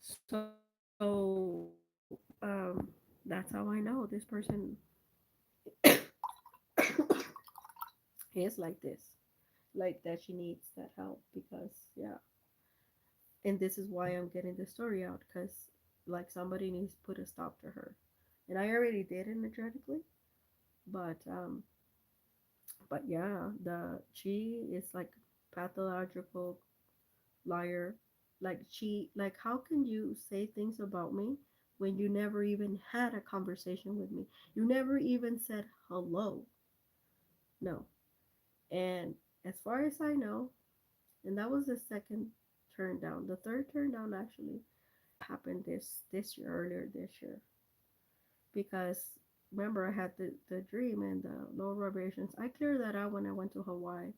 So that's how I know this person is like this, like that she needs that help because yeah, and this is why I'm getting the story out because like somebody needs to put a stop to her, and I already did energetically, but yeah, the she is like pathological liar. Like she, like how can you say things about me when you never even had a conversation with me? You never even said hello. No. And as far as I know, and that was the second turn down. The third turn down actually happened this year, earlier this year, because remember I had the dream and the lower vibrations. I cleared that out when I went to Hawaii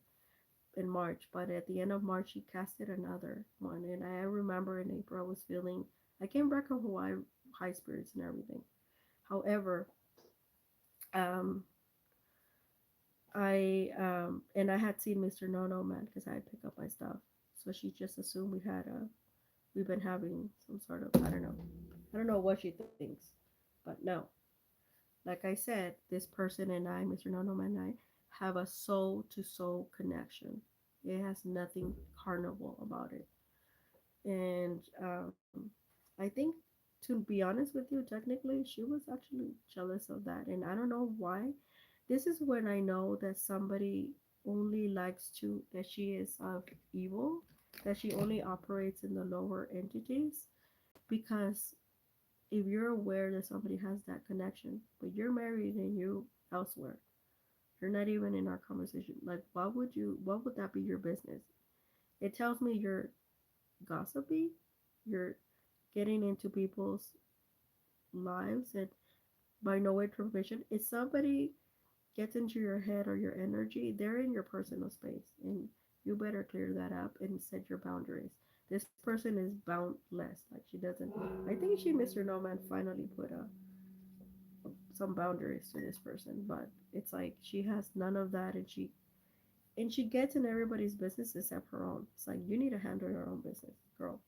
in March, but at the end of March she casted another one, and I remember in April I was feeling, I came back from Hawaii high spirits and everything. However, um, I had seen Mr. No No Man because I had picked up my stuff, so she just assumed we've been having some sort of, I don't know what she thinks, but no. Like I said, this person and I, Mr. No No Man and I, have a soul to soul connection. It has nothing carnival about it. And I think, to be honest with you, technically, she was actually jealous of that. And I don't know why. This is when I know that somebody only likes to, that she is of evil, that she only operates in the lower entities. Because if you're aware that somebody has that connection, but you're married and you elsewhere, you're not even in our conversation. Like, what would that be your business? It tells me you're gossipy, you're getting into people's lives, and by no information, if somebody gets into your head or your energy, they're in your personal space, and you better clear that up and set your boundaries. This person is boundless. Like she doesn't. I think she, Mr. No Man, finally put some boundaries to this person, but it's like she has none of that, and she gets in everybody's business except her own. It's like you need to handle your own business, girl,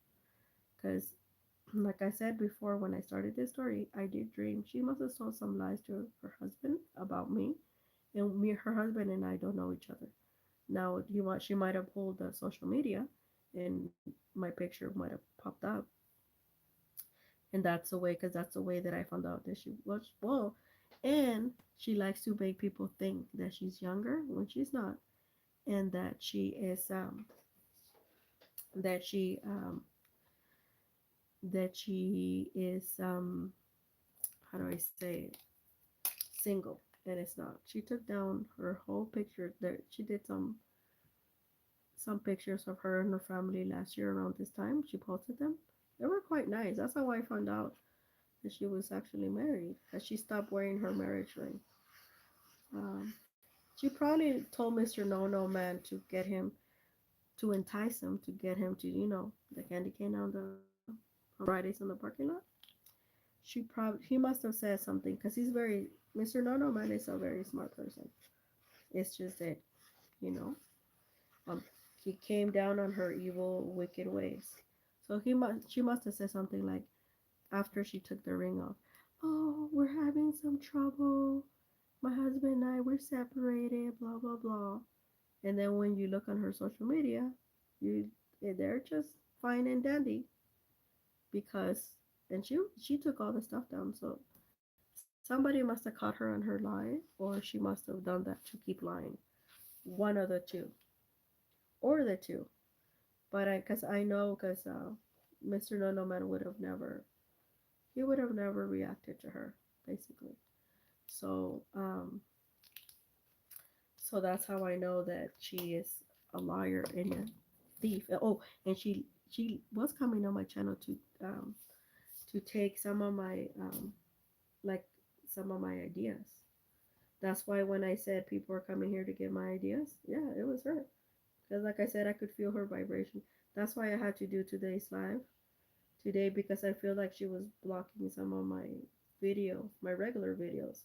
because like I said before, when I started this story, I did dream. She must have told some lies to her husband about me, and me, her husband, and I don't know each other. Now, she might have pulled the social media, and my picture might have popped up, and that's the way, because that's the way that I found out that she was well, and she likes to make people think that she's younger when she's not, and that she that she is how do I say it? single, and it's not. She took down her whole picture. There, she did some pictures of her and her family last year around this time. She posted them. They were quite nice. That's how I found out that she was actually married. That she stopped wearing her marriage ring. She probably told Mr. No No Man to get him, to entice him, to get him to, the candy cane on Fridays in the parking lot. He must have said something because he's very Mr. No No Man is a very smart person. It's just that, you know, um, he came down on her evil, wicked ways. So she must have said something like after she took the ring off, "Oh, we're having some trouble. My husband and I we're separated. Blah blah blah." And then when you look on her social media, you they're just fine and dandy because and she took all the stuff down. So somebody must have caught her on her lie, or she must have done that to keep lying. One of the two, or the two. But cause I know, cause Mr. No No Man would have never, he would have never reacted to her, basically. So so that's how I know that she is a liar and a thief. Oh, and she was coming on my channel to take some of my like some of my ideas. That's why when I said people are coming here to get my ideas, yeah, it was her. Because like I said, I could feel her vibration. That's why I had to do today's live today because I feel like she was blocking some of my videos, my regular videos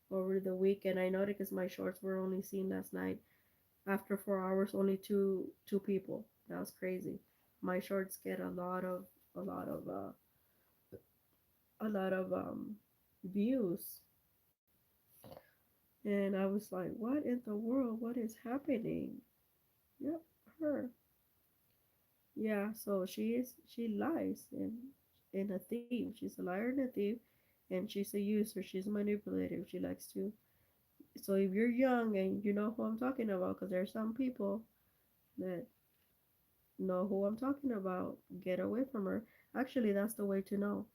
over the weekend. I noticed because my shorts were only seen last night. After 4 hours, only two people. That was crazy. My shorts get a lot of a lot of views, and I was like, what in the world? What is happening? Yep, her. Yeah, so she lies and a thief. She's a liar and a thief, and she's a user. She's manipulative. She likes to. So if you're young and you know who I'm talking about, because there's some people that know who I'm talking about, get away from her. Actually, that's the way to know.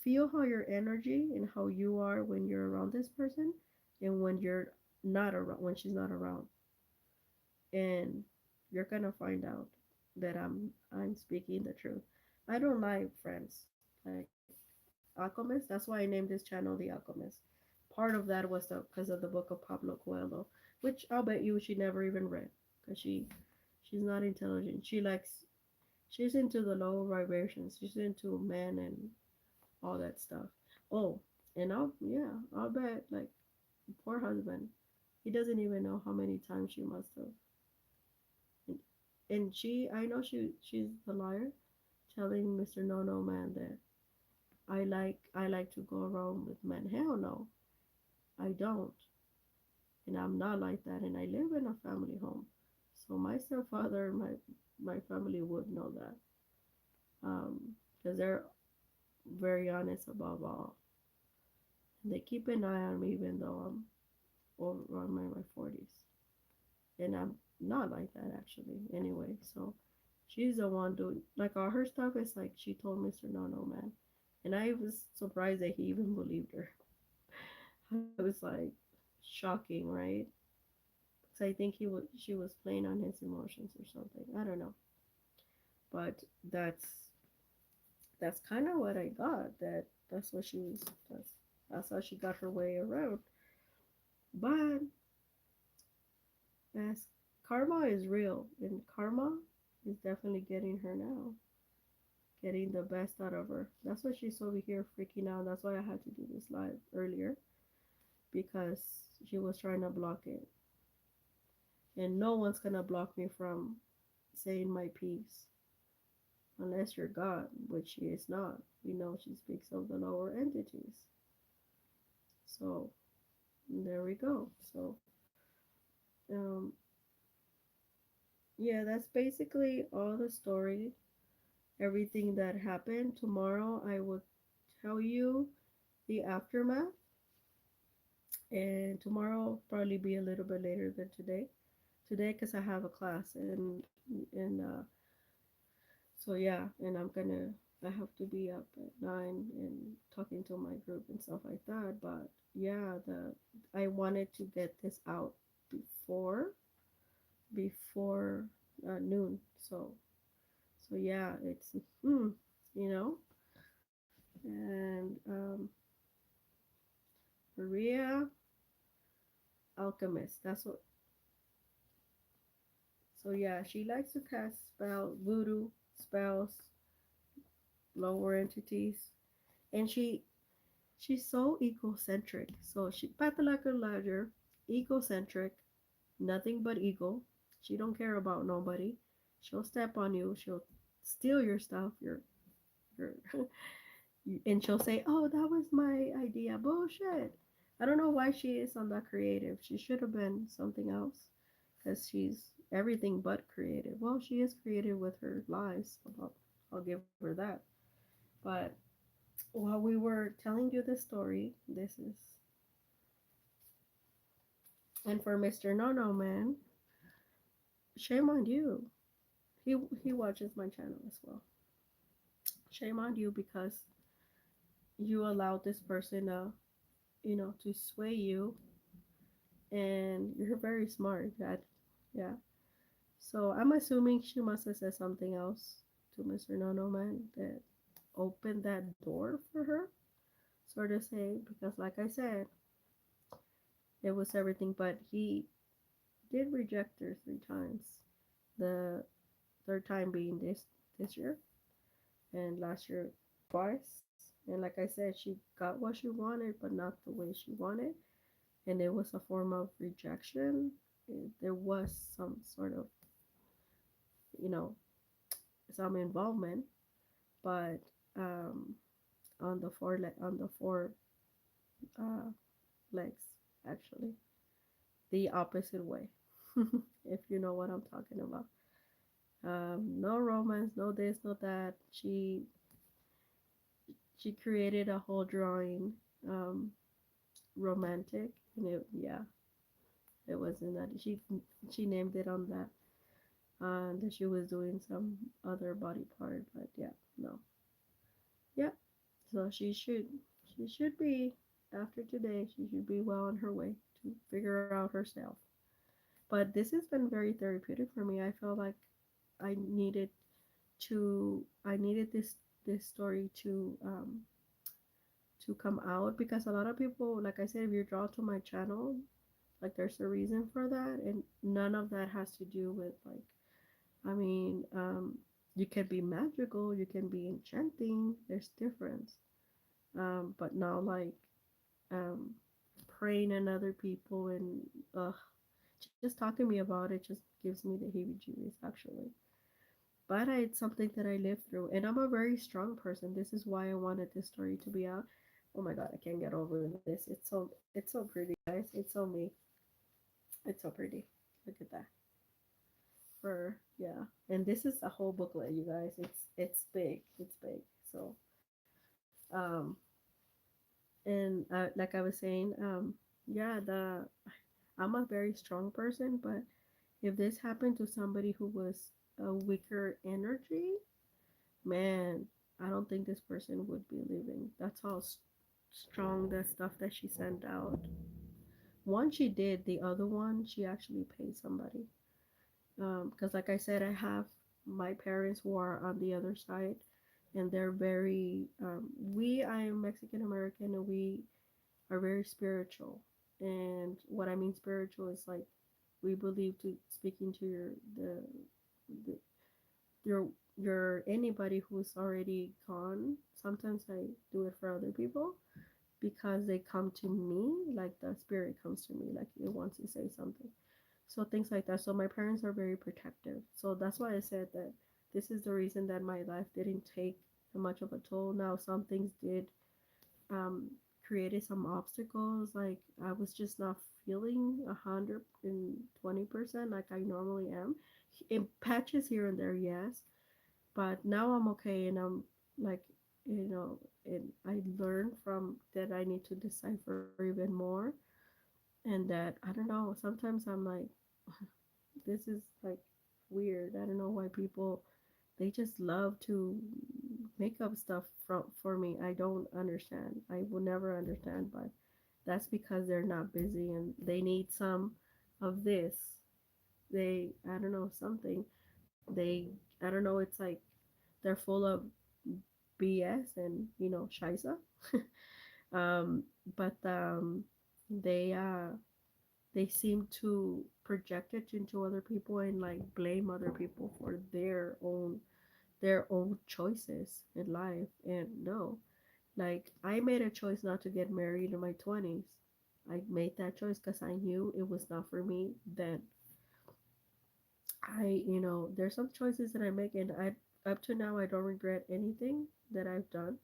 Feel how your energy and how you are when you're around this person, and when you're not around, when she's not around, and you're gonna find out that I'm speaking the truth. I don't lie, friends. Like Alchemist. That's why I named this channel The Alchemist. Part of that was because of the book of Pablo Coelho, which I'll bet you she never even read, because she's not intelligent. She's into the low vibrations. She's into men and all that stuff. Oh, and I'll bet like poor husband, he doesn't even know how many times she must have. And, and I know she's the liar, telling Mr. No No Man that I like to go around with men. Hell no, I don't, and I'm not like that. And I live in a family home, so my stepfather and my family would know that, because they're very honest above all. And they keep an eye on me even though I'm over on my 40s. And I'm not like that actually anyway. So she's the one doing, like, all her stuff is like she told Mr. No No Man. And I was surprised that he even believed her. I was like, shocking, right? Because I think she was playing on his emotions or something. I don't know. But that's kind of what I got. That's what she was. That's how she got her way around. But as karma is real, and karma is definitely getting her now, getting the best out of her. That's why she's over here freaking out. That's why I had to do this live earlier, because she was trying to block it, and no one's gonna block me from saying my piece unless you're God, which she is not. We know she speaks of the lower entities. So there we go. So um, yeah, that's basically all the story, everything that happened. Tomorrow I will tell you the aftermath, and tomorrow will probably be a little bit later than today. Today, because I have a class, and so yeah, and I'm gonna I have to be up at 9 and talking to my group and stuff like that. But yeah, the I wanted to get this out before before noon. So yeah, it's you know, and Maria Alchemist. That's what. So yeah, she likes to cast spell voodoo spells, lower entities, and she's so egocentric. So she pathological ledger, egocentric, nothing but ego. She don't care about nobody. She'll step on you. She'll steal your stuff. Your and she'll say, "Oh, that was my idea." Bullshit. I don't know why she is on that creative. She should have been something else, because she's everything but creative. Well, she is creative with her lies. I'll give her that. But while we were telling you the story, this is and for Mr. No No Man, shame on you. He watches my channel as well. Shame on you because you allowed this person to sway you, and you're very smart. That yeah. So I'm assuming she must have said something else to Mr. No No Man that opened that door for her, sort of say, because like I said, it was everything, but he did reject her 3 times. The third time being this year, and last year twice. And like I said, she got what she wanted, but not the way she wanted, and it was a form of rejection. There was some sort of you know some involvement, but um, on the four uh, legs, actually, the opposite way. If you know what I'm talking about. No romance, no this, no that. She created a whole drawing, um, romantic, and it wasn't that. She named it on that, that she was doing some other body part, but yeah, no, yeah. So she should be after today. She should be well on her way to figure out herself. But this has been very therapeutic for me. I felt like I needed I needed this story to come out, because a lot of people, like I said, if you draw to my channel, like there's a reason for that, and none of that has to do with like, I mean, you can be magical, you can be enchanting, there's difference. But not like um praying on other people, and just talking to me about it just gives me the heebie-jeebies, actually. But it's something that I lived through, and I'm a very strong person. This is why I wanted this story to be out. Oh my god, I can't get over this. It's so pretty, guys. It's so me. It's so pretty. Look at that. For yeah, and this is a whole booklet, you guys. It's big. It's big. So um, and like I was saying, yeah, the I'm a very strong person, but if this happened to somebody who was a weaker energy, man, I don't think this person would be living. That's how strong the stuff that she sent out. One she did, the other one she actually paid somebody. Because like I said, I have my parents who are on the other side, and they're very. I am Mexican American, and we are very spiritual. And what I mean spiritual is like we believe to speaking to the your anybody who's already gone. Sometimes I do it for other people because they come to me, like the spirit comes to me, like it wants to say something. So things like that. So my parents are very protective. So that's why I said that this is the reason that my life didn't take much of a toll. Now some things did, um, created some obstacles. Like I was just not feeling 120% like I normally am. In patches here and there, yes, but now I'm okay, and I'm like, and I learned from that I need to decipher even more, and that I don't know. Sometimes I'm like, this is like weird. I don't know why people they just love to makeup stuff for me. I don't understand. I will never understand, but that's because they're not busy and they need some of this. They, I don't know, something. They, I don't know, it's like they're full of BS and, Shisa. um, but they, they seem to project it into other people and like blame other people for their own choices in life. And no, like I made a choice not to get married in my 20s. I made that choice because I knew it was not for me then. There's some choices that I make, and I up to now I don't regret anything that I've done.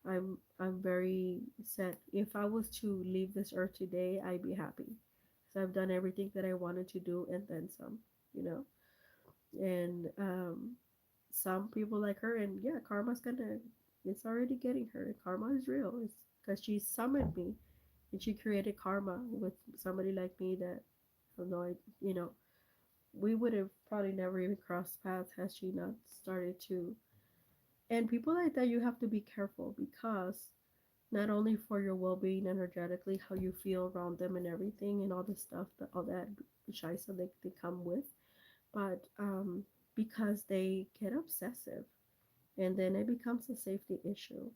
I'm very set. If I was to leave this earth today, I'd be happy. So I've done everything that I wanted to do and then some, you know. And some people like her, and yeah, karma's gonna, it's already getting her. Karma is real. It's because she summoned me, and she created karma with somebody like me that, I don't know, we would have probably never even crossed paths had she not started to. And people like that, you have to be careful because not only for your well-being energetically, how you feel around them and everything, and all the stuff that all that shisa they come with, but because they get obsessive, and then it becomes a safety issue.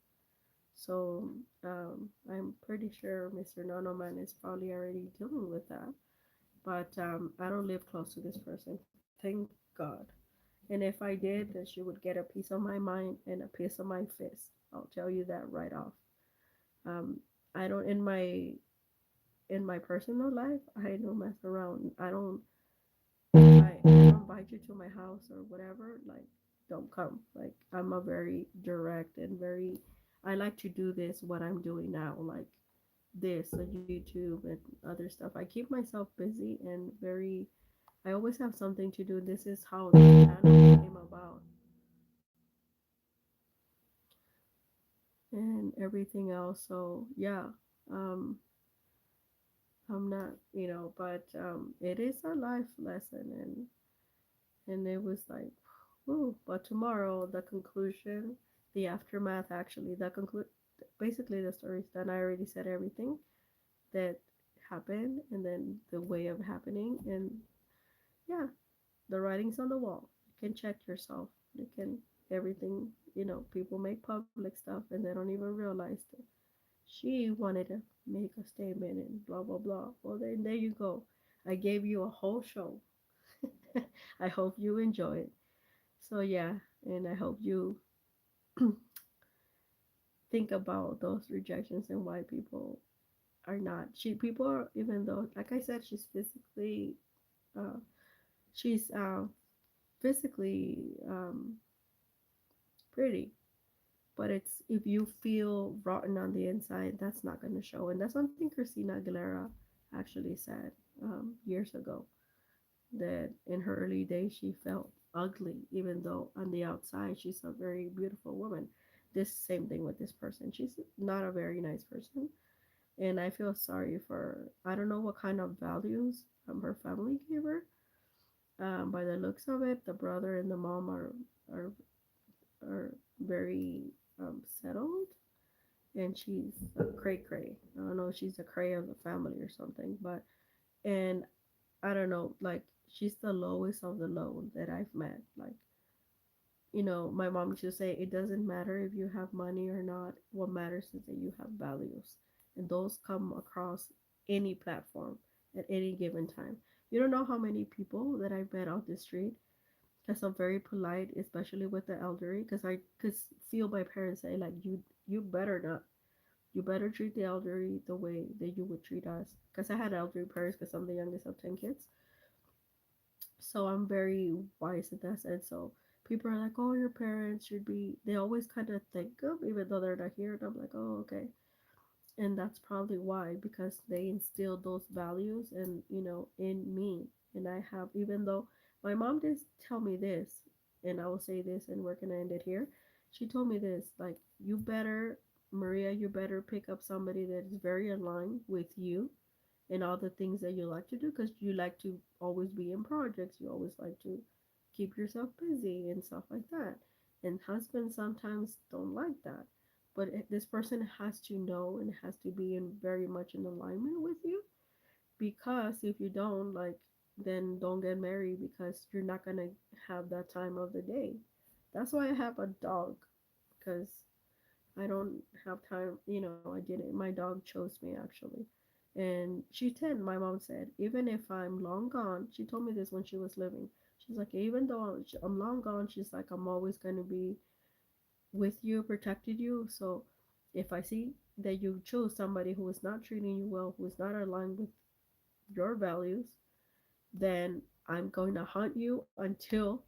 So I'm pretty sure Mr. Nonoman is probably already dealing with that. But I don't live close to this person, thank God. And if I did, then she would get a piece of my mind and a piece of my fist. I'll tell you that right off. Um, I don't in my personal life. I don't mess around. I don't. I invite you to my house or whatever. Like, don't come. Like, I'm a very direct and very. I like to do this what I'm doing now. Like this, the YouTube and other stuff. I keep myself busy and very. I always have something to do. This is how the channel came about and everything else. So yeah, um, I'm not, but it is a life lesson, and it was like, ooh. But tomorrow, the conclusion, the aftermath, actually, basically the story's done. I already said everything that happened, and then the way of happening, and yeah, the writing's on the wall. You can check yourself. You can everything. People make public stuff and they don't even realize that she wanted to make a statement and blah blah blah. Well, then there you go. I gave you a whole show. I hope you enjoy it. So yeah, and I hope you think about those rejections and why people are not. People are, even though, like I said, uh, she's physically pretty, but it's if you feel rotten on the inside, that's not going to show. And that's something Christina Aguilera actually said years ago, that in her early days she felt ugly, even though on the outside she's a very beautiful woman. This same thing with this person. She's not a very nice person, and I feel sorry for. I don't know what kind of values her family gave her. By the looks of it, the brother and the mom are are very settled, and she's a cray cray. I don't know, she's a cray of the family or something, but and I don't know, like she's the lowest of the low that I've met. Like, my mom used to say it doesn't matter if you have money or not. What matters is that you have values. And those come across any platform at any given time. You don't know how many people that I've met on the street because I'm very polite, especially with the elderly, because I could feel my parents say like you better not, you better treat the elderly the way that you would treat us. Because I had elderly parents because I'm the youngest of 10 kids. So I'm very wise in that sense. So people are like, oh, your parents should be, they always kind of think of, even though they're not here. And I'm like, oh, okay. And that's probably why, because they instilled those values and, in me. And I have, even though my mom did tell me this, and I will say this, and we're going to end it here. She told me this, like, you better, Maria, you better pick up somebody that is very aligned with you and all the things that you like to do, because you like to always be in projects, you always like to keep yourself busy and stuff like that. And husbands sometimes don't like that. But this person has to know and has to be in very much in alignment with you, because if you don't, like, then don't get married, because you're not gonna have that time of the day. That's why I have a dog, because I don't have time. I didn't. My dog chose me actually, and she 10. My mom said, even if I'm long gone, she told me this when she was living. She's like, even though I'm long gone, she's like, I'm always gonna be with you, protected you. So if I see that you chose somebody who is not treating you well, who is not aligned with your values, then I'm going to hunt you until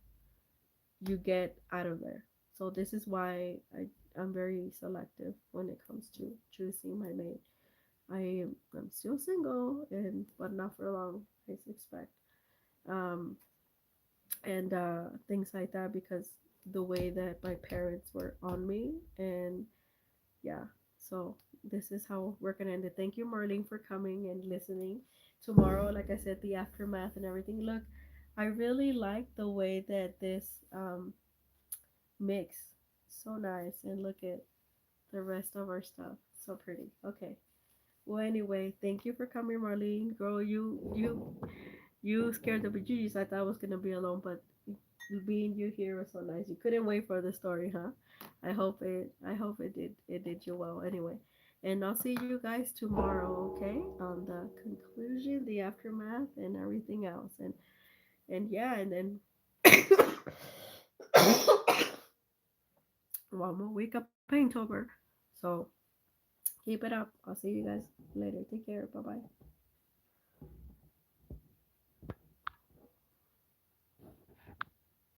you get out of there. So this is why I'm very selective when it comes to choosing my mate. I'm still single, and but not for long, I suspect. Um, and things like that, because the way that my parents were on me, and yeah. So this is how we're gonna end it. Thank you, Marlene, for coming and listening. Tomorrow, like I said, the aftermath and everything. Look, I really like the way that this mix. So nice. And look at the rest of our stuff. So pretty. Okay. Well, anyway, thank you for coming, Marlene. Girl, you scared the bejesus. I thought I was gonna be alone, but being you here was so nice. You couldn't wait for the story, huh? I hope it did you well. Anyway, and I'll see you guys tomorrow, okay? On the conclusion, the aftermath, and everything else. And yeah, and then one more week of Painttober. So keep it up. I'll see you guys later. Take care. Bye bye.